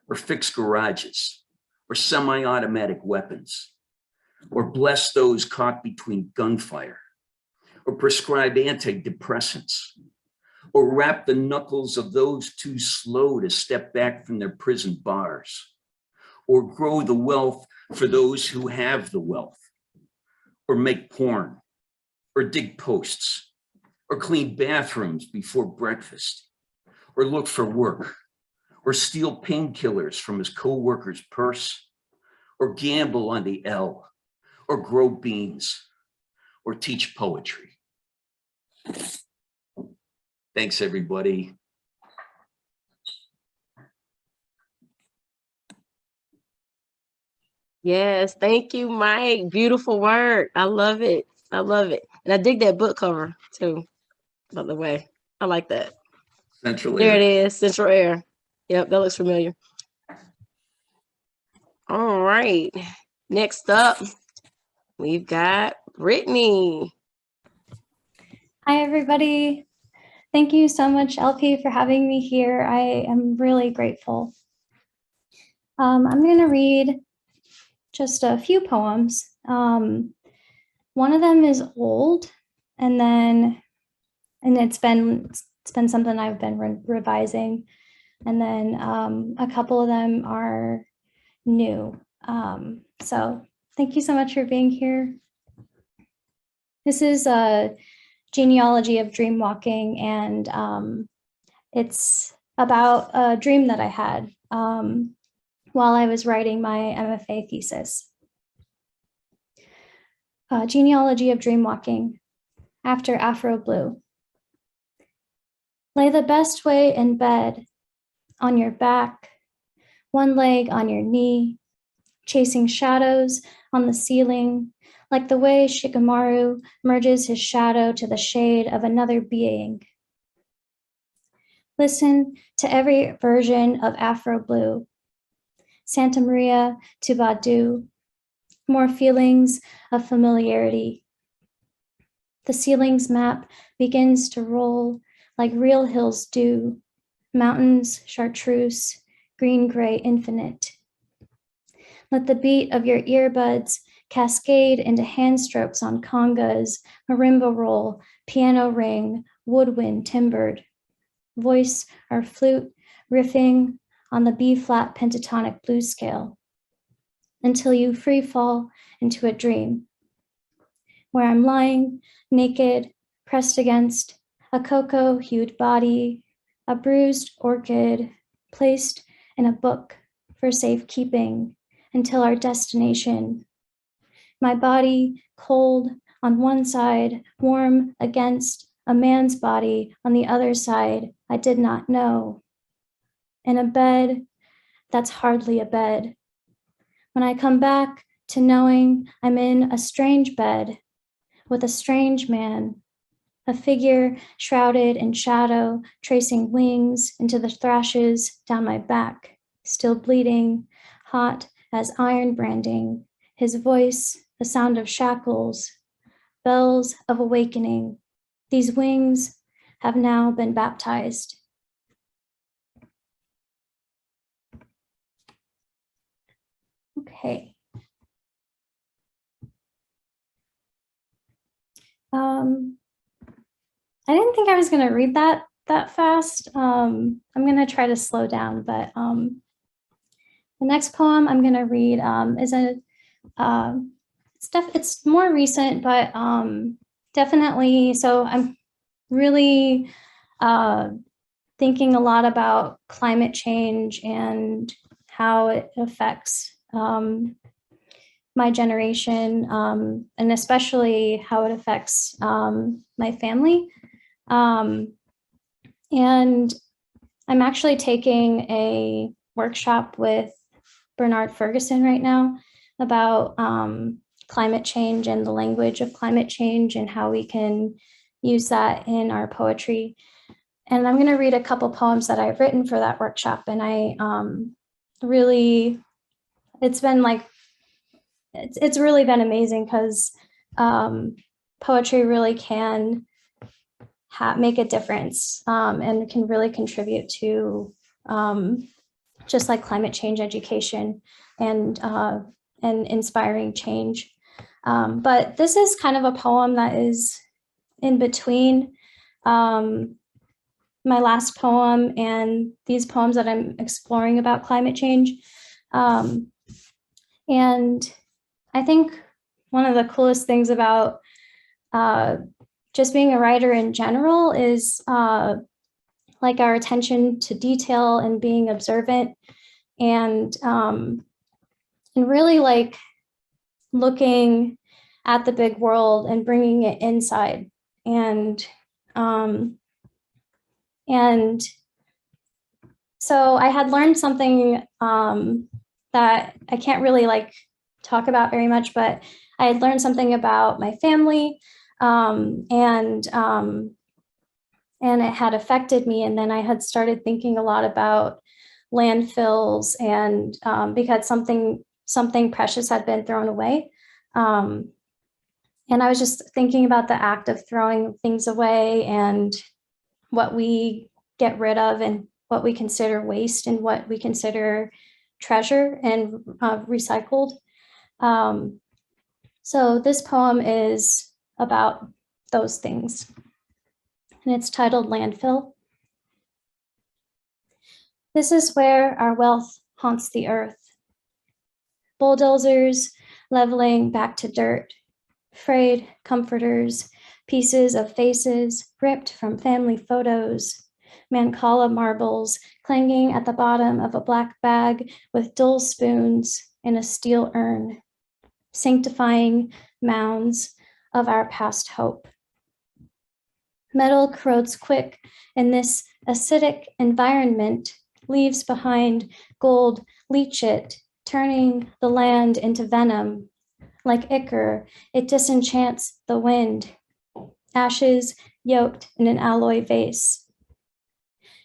F: or fix garages, or semi-automatic weapons, or bless those caught between gunfire, or prescribe antidepressants, or wrap the knuckles of those too slow to step back from their prison bars, or grow the wealth for those who have the wealth, or make porn, or dig posts, or clean bathrooms before breakfast, or look for work, or steal painkillers from his coworker's purse, or gamble on the L, or grow beans, or teach poetry. Thanks, everybody.
A: Yes, thank you, Mike. Beautiful work. I love it. I love it. And I dig that book cover too, by the way. I like that.
F: Central
A: There
F: Air.
A: it is, Central Air. Yep, that looks familiar. All right. Next up, we've got Britny.
G: Hi, everybody. Thank you so much, LP, for having me here. I am really grateful. I'm going to read just a few poems. One of them is old, and it's been something I've been revising, and then a couple of them are new. So thank you so much for being here. This is a Genealogy of Dreamwalking, and it's about a dream that I had while I was writing my MFA thesis. Genealogy of Dreamwalking, after Afro Blue. Lay the best way in bed, on your back, one leg on your knee, chasing shadows on the ceiling, like the way Shikamaru merges his shadow to the shade of another being. Listen to every version of Afro Blue, Santa Maria to Badu, more feelings of familiarity. The ceiling's map begins to roll like real hills do, mountains, chartreuse, green-gray infinite. Let the beat of your earbuds cascade into hand strokes on congas, marimba roll, piano ring, woodwind timbered. Voice or flute riffing on the B-flat pentatonic blues scale until you free fall into a dream where I'm lying naked, pressed against a cocoa-hued body, a bruised orchid placed in a book for safekeeping until our destination. My body cold on one side, warm against a man's body on the other side I did not know. In a bed that's hardly a bed. When I come back to knowing I'm in a strange bed with a strange man, a figure shrouded in shadow, tracing wings into the thrashes down my back, still bleeding, hot as iron branding, his voice, the sound of shackles, bells of awakening. These wings have now been baptized. Okay. I didn't think I was going to read that fast. I'm going to try to slow down, but the next poem I'm going to read is it's more recent, but definitely. So I'm really thinking a lot about climate change and how it affects my generation, and especially how it affects my family. And I'm actually taking a workshop with Bernard Ferguson right now about climate change and the language of climate change and how we can use that in our poetry. And I'm going to read a couple poems that I've written for that workshop. And I really, it's really been amazing because poetry really can make a difference and can really contribute to just like climate change education and inspiring change. But this is kind of a poem that is in between my last poem and these poems that I'm exploring about climate change. And I think one of the coolest things about just being a writer in general is like our attention to detail and being observant and really like looking at the big world and bringing it inside. And so I had learned something that I can't really like talk about very much, but I had learned something about my family and it had affected me. And then I had started thinking a lot about landfills and because something precious had been thrown away. And I was just thinking about the act of throwing things away and what we get rid of and what we consider waste and what we consider treasure and recycled. So this poem is about those things. And it's titled Landfill. This is where our wealth haunts the earth. Bulldozers leveling back to dirt, frayed comforters, pieces of faces ripped from family photos, Mancala marbles clanging at the bottom of a black bag with dull spoons in a steel urn, sanctifying mounds of our past hope. Metal corrodes quick, and this acidic environment leaves behind gold leachate, turning the land into venom. Like ichor, it disenchants the wind, ashes yoked in an alloy vase.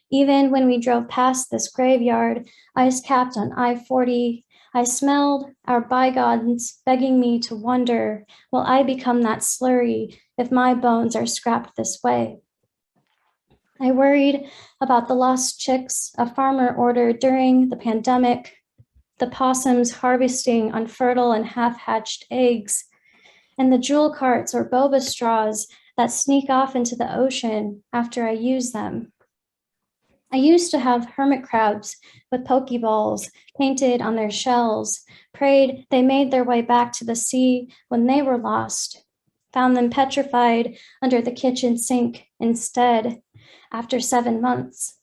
G: Even when we drove past this graveyard, ice-capped on I-40, I smelled our bygones begging me to wonder, will I become that slurry if my bones are scrapped this way? I worried about the lost chicks a farmer ordered during the pandemic, the possums harvesting unfertile and half-hatched eggs, and the jewel carts or boba straws that sneak off into the ocean after I use them. I used to have hermit crabs with pokeballs painted on their shells, prayed they made their way back to the sea when they were lost, found them petrified under the kitchen sink instead after 7 months,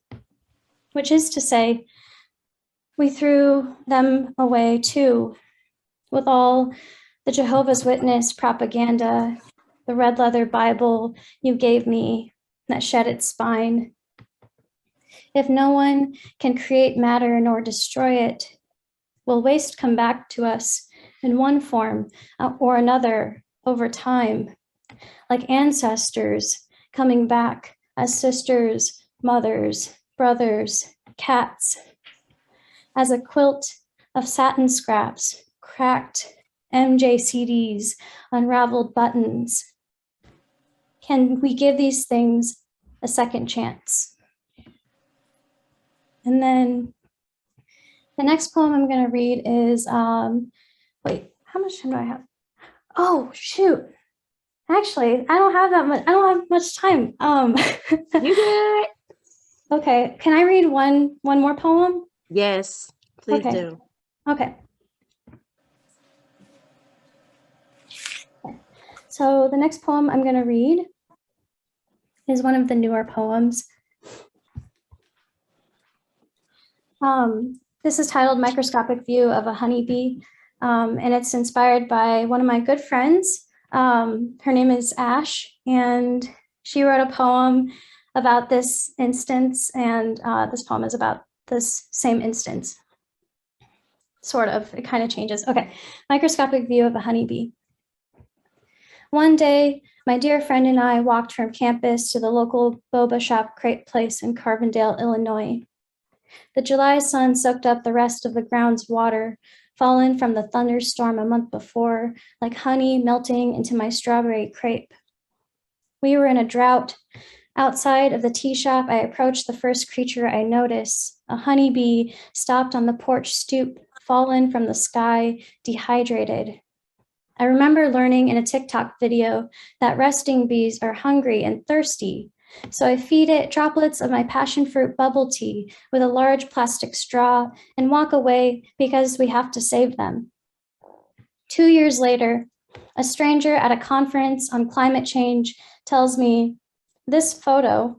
G: which is to say, we threw them away too, with all the Jehovah's Witness propaganda, the red leather Bible you gave me that shed its spine. If no one can create matter nor destroy it, will waste come back to us in one form or another over time, like ancestors coming back as sisters, mothers, brothers, cats, as a quilt of satin scraps, cracked MJ CDs, unraveled buttons. Can we give these things a second chance? And then the next poem I'm going to read is, wait, how much time do I have? Oh, shoot. Actually, I don't have that much. I don't have much time.
A: You good?
G: Okay, can I read one more poem?
A: Yes, please
G: Okay.
A: do.
G: Okay. So the next poem I'm going to read is one of the newer poems. This is titled Microscopic View of a Honeybee, and it's inspired by one of my good friends. Her name is Ash, and she wrote a poem about this instance, and this poem is about this same instance. Sort of, it kind of changes. Okay, Microscopic View of a Honeybee. One day, my dear friend and I walked from campus to the local boba shop crepe place in Carbondale, Illinois. The July sun soaked up the rest of the ground's water, fallen from the thunderstorm a month before, like honey melting into my strawberry crepe. We were in a drought. Outside of the tea shop, I approach the first creature I notice, a honeybee stopped on the porch stoop, fallen from the sky, dehydrated. I remember learning in a TikTok video that resting bees are hungry and thirsty, so I feed it droplets of my passion fruit bubble tea with a large plastic straw and walk away because we have to save them. 2 years later, a stranger at a conference on climate change tells me, this photo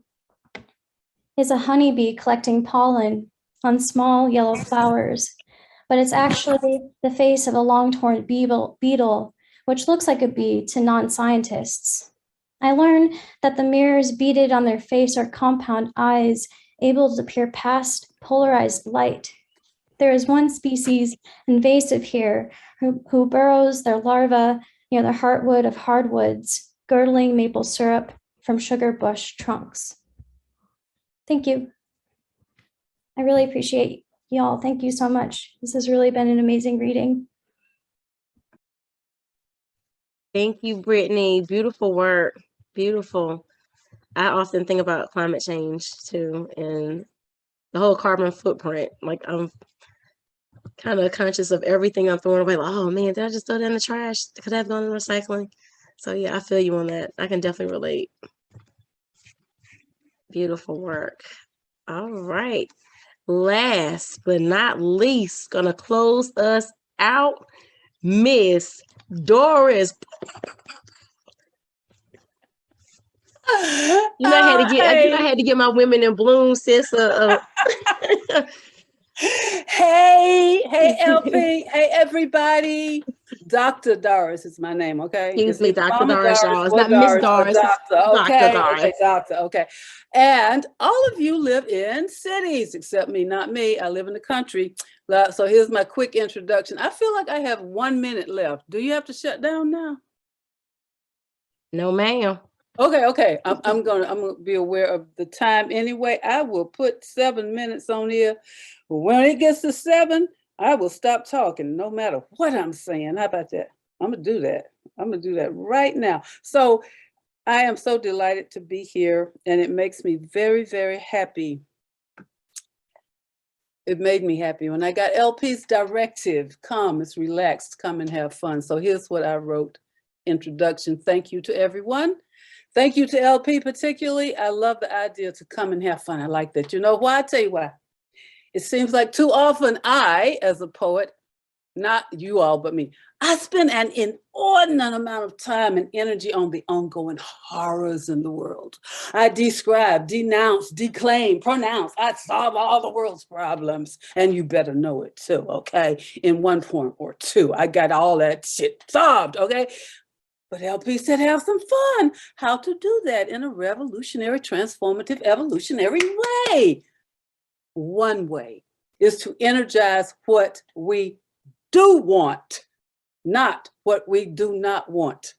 G: is a honeybee collecting pollen on small yellow flowers, but it's actually the face of a long-horned beetle, which looks like a bee to non-scientists. I learn that the mirrors beaded on their face are compound eyes able to peer past polarized light. There is one species invasive here who burrows their larvae near the heartwood of hardwoods, girdling maple syrup from sugar bush trunks. Thank you. I really appreciate y'all. Thank you so much. This has really been an amazing reading.
A: Thank you, Brittany. Beautiful work. Beautiful. I often think about climate change too, and the whole carbon footprint. Like, I'm kind of conscious of everything I'm throwing away. Like, oh man, did I just throw that in the trash? Could I have gone in recycling? So yeah, I feel you on that. I can definitely relate. Beautiful work. All right. Last but not least, gonna close us out, Miss Doris. You know, I had to get my women in bloom, sis.
H: Hey, LP, hey, everybody. Dr. Doris is my name, okay?
A: Excuse me, Dr.
H: Mama
A: Doris, y'all. It's
H: or
A: not Miss
H: or
A: Doris.
H: Doctor, okay?
A: Dr. Doris.
H: Okay, Doctor, okay. And all of you live in cities, except me, not me. I live in the country. So here's my quick introduction. I feel like I have 1 minute left. Do you have to shut down now?
A: No, ma'am.
H: Okay. I'm gonna be aware of the time anyway. I will put 7 minutes on here. When it gets to 7, I will stop talking no matter what I'm saying. How about that? I'm gonna do that. I'm gonna do that right now. So I am so delighted to be here, and it makes me very, very happy. It made me happy when I got LP's directive, come, it's relaxed, come and have fun. So here's what I wrote. Introduction. Thank you to everyone. Thank you to LP particularly. I love the idea to come and have fun. I like that. You know why? I tell you why. It seems like too often I, as a poet, not you all, but me, I spend an inordinate amount of time and energy on the ongoing horrors in the world. I describe, denounce, declaim, pronounce. I solve all the world's problems, and you better know it too, okay? In one form or two, I got all that shit solved, okay? But LP said have some fun. How to do that in a revolutionary, transformative, evolutionary way. One way is to energize what we do want, not what we do not want.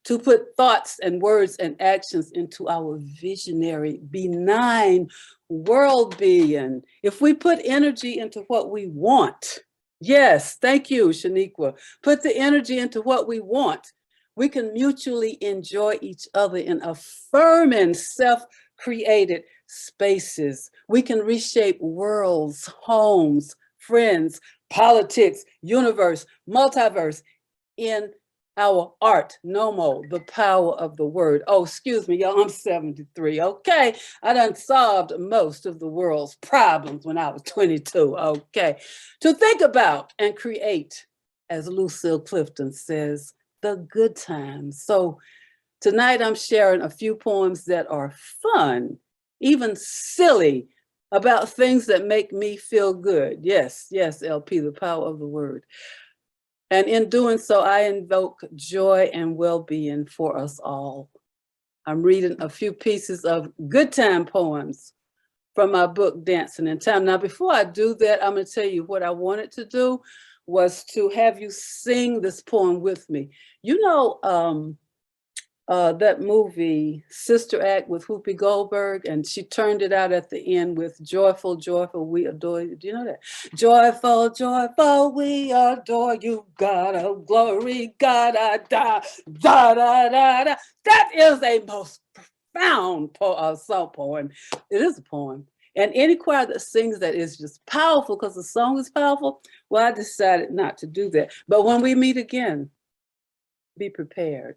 H: To put thoughts and words and actions into our visionary, benign world being. If we put energy into what we want, yes, thank you, Shaniqua. Put the energy into what we want. We can mutually enjoy each other in affirming self-created spaces. We can reshape worlds, homes, friends, politics, universe, multiverse in our art, Nomo, the power of the word. Oh, excuse me, y'all, I'm 73, okay? I done solved most of the world's problems when I was 22, okay? To think about and create, as Lucille Clifton says, the good times. So tonight I'm sharing a few poems that are fun, even silly, about things that make me feel good. Yes, LP, the power of the word. And in doing so, I invoke joy and well-being for us all. I'm reading a few pieces of good time poems from my book, Dancing in Time. Now, before I do that, I'm gonna tell you what I wanted to do was to have you sing this poem with me. You know, that movie, Sister Act with Whoopi Goldberg, and she turned it out at the end with joyful, joyful, we adore you. Do you know that? Joyful, joyful, we adore you, God of glory, God, da, da, da, da, da. That is a most profound poem. It is a poem. And any choir that sings that is just powerful because the song is powerful. Well, I decided not to do that. But when we meet again, be prepared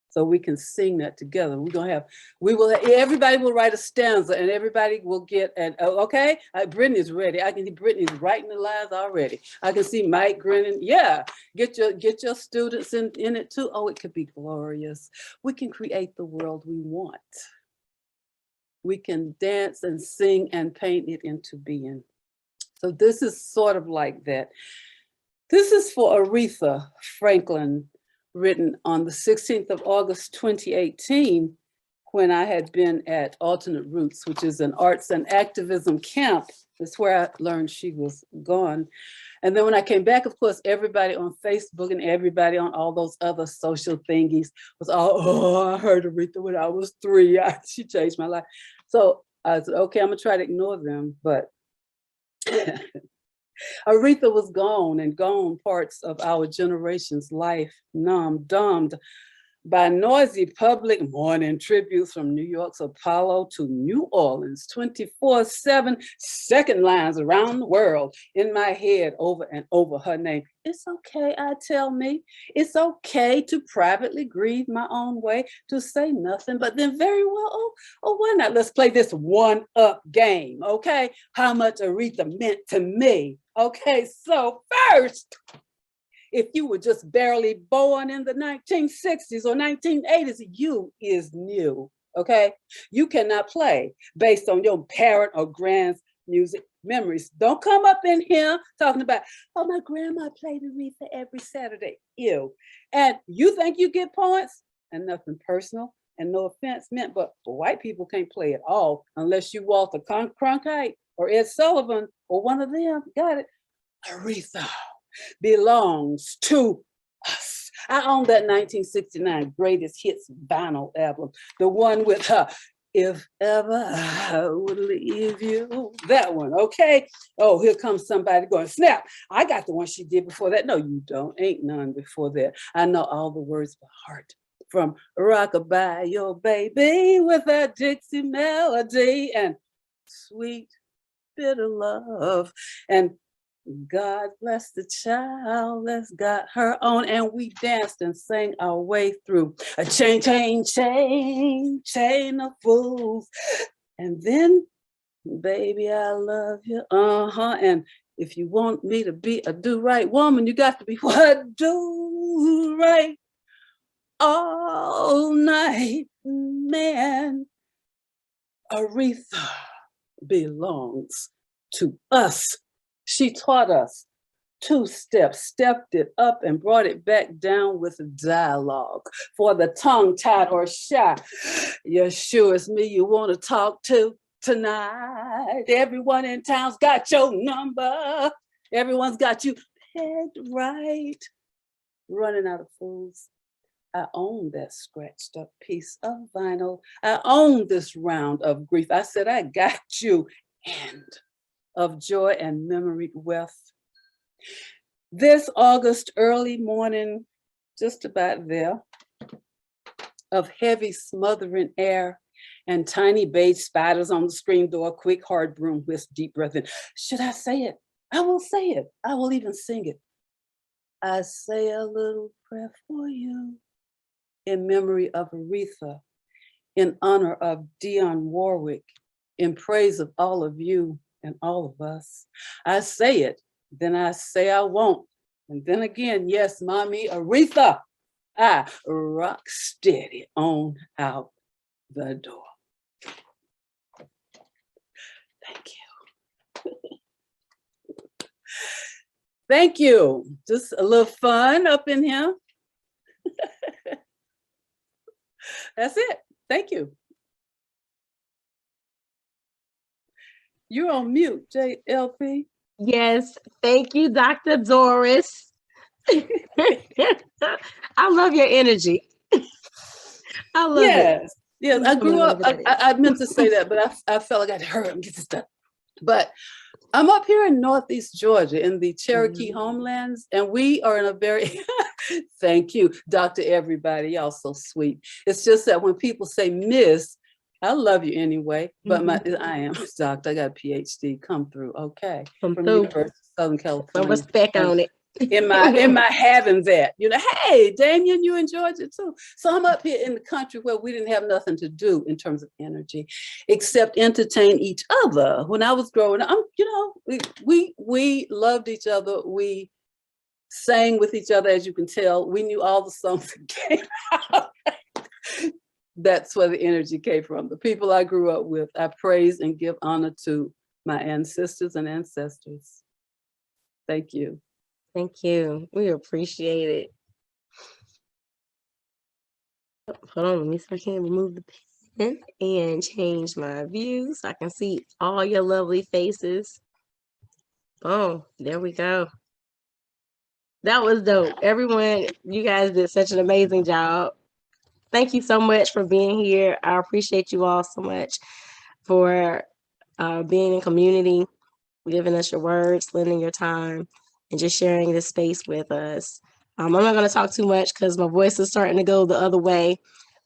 H: so we can sing that together. Everybody will write a stanza and everybody will get okay. Britney's ready. I can see Britney's writing the lines already. I can see Mike grinning. Yeah, get your students in it too. Oh, it could be glorious. We can create the world we want. We can dance and sing and paint it into being. So this is sort of like that. This is for Aretha Franklin, written on the 16th of August, 2018, when I had been at Alternate Roots, which is an arts and activism camp. That's where I learned she was gone. And then when I came back, of course, everybody on Facebook and everybody on all those other social thingies was all, oh, I heard Aretha when I was 3. She changed my life. So I said, okay, I'm gonna try to ignore them, but Aretha was gone, and gone parts of our generation's life, dumbed by noisy public mourning tributes from New York's Apollo to New Orleans, 24/7, second lines around the world in my head over and over her name. It's okay, I tell me. It's okay to privately grieve my own way, to say nothing, but then very well, oh, why not? Let's play this one-up game, okay? How much Aretha meant to me. Okay, so first, if you were just barely born in the 1960s or 1980s, you is new, okay? You cannot play based on your parent or grand's music memories. Don't come up in here talking about, oh, my grandma played Aretha every Saturday. Ew. And you think you get points? And nothing personal and no offense meant, but white people can't play at all unless you Walter Cronkite or Ed Sullivan or one of them. Got it? Aretha belongs to us. I own that 1969 greatest hits vinyl album, the one with her, If Ever I Would Leave You, that one, okay? Oh, here comes somebody going, snap, I got the one she did before that. No, you don't, ain't none before that. I know all the words by heart, from Rockabye Your Baby with that Dixie melody and Sweet Bitter Love, and God Bless the Child that's got her own. And we danced and sang our way through a chain, chain, chain, chain of fools. And then, baby, I love you. And if you want me to be a do-right woman, you got to be what? Do right all night, man. Aretha belongs to us. She taught us 2 steps, stepped it up and brought it back down with dialogue. For the tongue-tied or shy, you sure it's me you want to talk to tonight. Everyone in town's got your number. Everyone's got you pegged right. Running out of fools. I own that scratched up piece of vinyl. I own this round of grief. I said, I got you. And of joy and memory wealth. This August early morning, just about there, of heavy smothering air and tiny beige spiders on the screen door, quick hard broom whisk, deep breath in. Should I say it? I will say it. I will even sing it. I say a little prayer for you in memory of Aretha, in honor of Dionne Warwick, in praise of all of you and all of us. I say it, then I say I won't. And then again, yes, mommy, Aretha, I rock steady on out the door. Thank you. Thank you. Just a little fun up in here. That's it. Thank you. You're on mute, JLP.
A: Yes, thank you, Dr. Doris. I love your energy. I love it.
H: Yes, I grew up, I meant to say that, but I felt like I had to hurry up and get this done. But I'm up here in Northeast Georgia in the Cherokee homelands, and we are in a very, thank you, Dr. Everybody, y'all so sweet. It's just that when people say miss, I love you anyway, but
A: Mm-hmm.
H: I am shocked. I got a PhD. Come through, okay,
A: Come
H: from
A: through.
H: University of Southern
A: Some
H: California.
A: respect
H: And
A: on it.
H: in my having that, hey, Damien, you in Georgia too. So I'm up here in the country where we didn't have nothing to do in terms of energy, except entertain each other. When I was growing up, we loved each other. We sang with each other, as you can tell. We knew all the songs that came out. That's where the energy came from. The people I grew up with, I praise and give honor to my ancestors and ancestors. Thank you.
A: Thank you. We appreciate it. Hold on, let me see if I can remove the pen and change my view so I can see all your lovely faces. Oh, there we go. That was dope. Everyone, you guys did such an amazing job. Thank you so much for being here. I appreciate you all so much for being in community, giving us your words, lending your time, and just sharing this space with us. I'm not going to talk too much because my voice is starting to go the other way,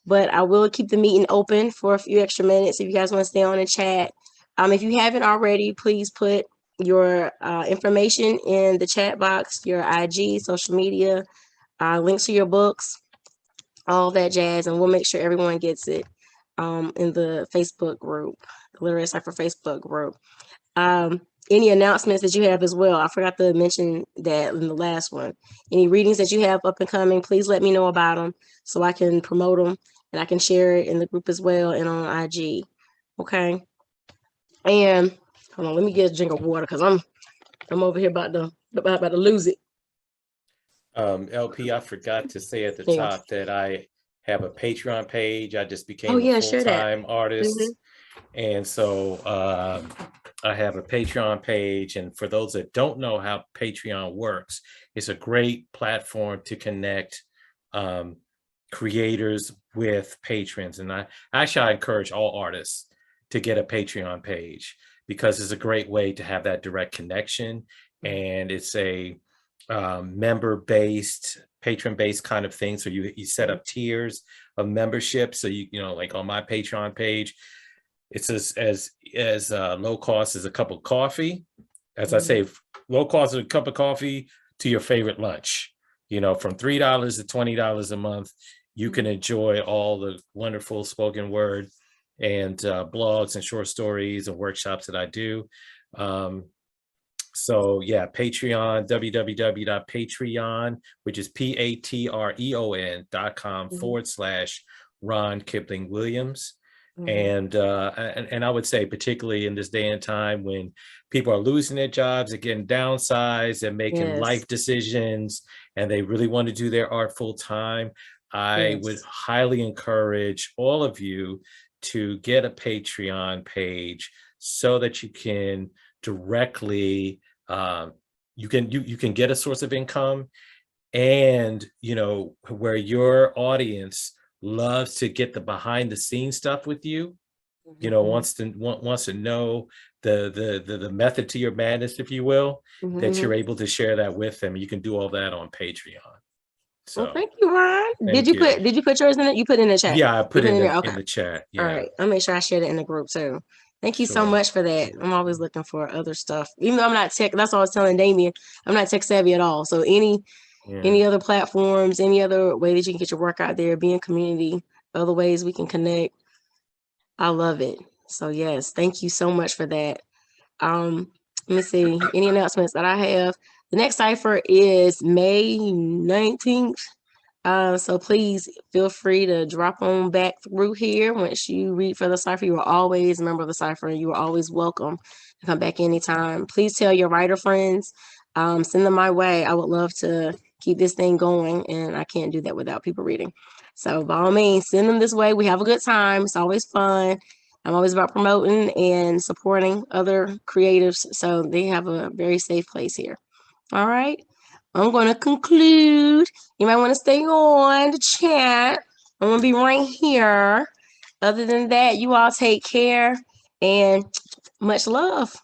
A: but I will keep the meeting open for a few extra minutes if you guys want to stay on and chat. If you haven't already, please put your information in the chat box, your IG, social media, links to your books, all that jazz, and we'll make sure everyone gets it in the Facebook group, the Literary Cypher Facebook group. Any announcements that you have as well, I forgot to mention that in the last one. Any readings that you have up and coming, please let me know about them so I can promote them and I can share it in the group as well and on IG. Okay. And hold on, let me get a drink of water because I'm over here about to lose it.
C: LP, I forgot to say at the
A: Yeah.
C: top that I have a Patreon page. I just became
A: Oh, yeah,
C: a
A: share that.
C: full-time artist. And so I have a Patreon page. And for those that don't know how Patreon works, it's a great platform to connect creators with patrons. And I encourage all artists to get a Patreon page because it's a great way to have that direct connection. And it's a member-based, patron-based kind of thing. So you set up tiers of membership. So you know, like on my Patreon page, it's as low cost as a cup of coffee. As I say, low cost as a cup of coffee to your favorite lunch. You know, from $3 to $20 a month, you can enjoy all the wonderful spoken word and blogs and short stories and workshops that I do. So yeah, Patreon, www.patreon, which is patreon.com/Ron Kipling Williams. And I would say, particularly in this day and time when people are losing their jobs, they're getting downsized and making life decisions, and they really want to do their art full time, I would highly encourage all of you to get a Patreon page so that you can directly you can get a source of income, and you know, where your audience loves to get the behind the scenes stuff with you, you know, wants to know the method to your madness, if you will, that you're able to share that with them. You can do all that on Patreon. So
A: thank you, Ron. Did you put yours in it? You put it in the chat?
C: Yeah, I put it in
A: Okay.
C: the chat. Yeah.
A: All right, I'll make sure I share it in the group too. Thank you so much for that. I'm always looking for other stuff, even though I'm not tech. That's what I was telling Damien. I'm not tech savvy at all. So any other platforms, any other way that you can get your work out there, be in community, other ways we can connect, I love it. So yes, thank you so much for that. Let me see any announcements that I have. The next cipher is May 19th. So please feel free to drop on back through here. Once you read for the cipher, you are always a member of the cipher, and you are always welcome to come back anytime. Please tell your writer friends, send them my way. I would love to keep this thing going, and I can't do that without people reading. So by all means, send them this way. We have a good time. It's always fun. I'm always about promoting and supporting other creatives, so they have a very safe place here. All right. I'm going to conclude. You might want to stay on the chat. I'm going to be right here. Other than that, you all take care and much love.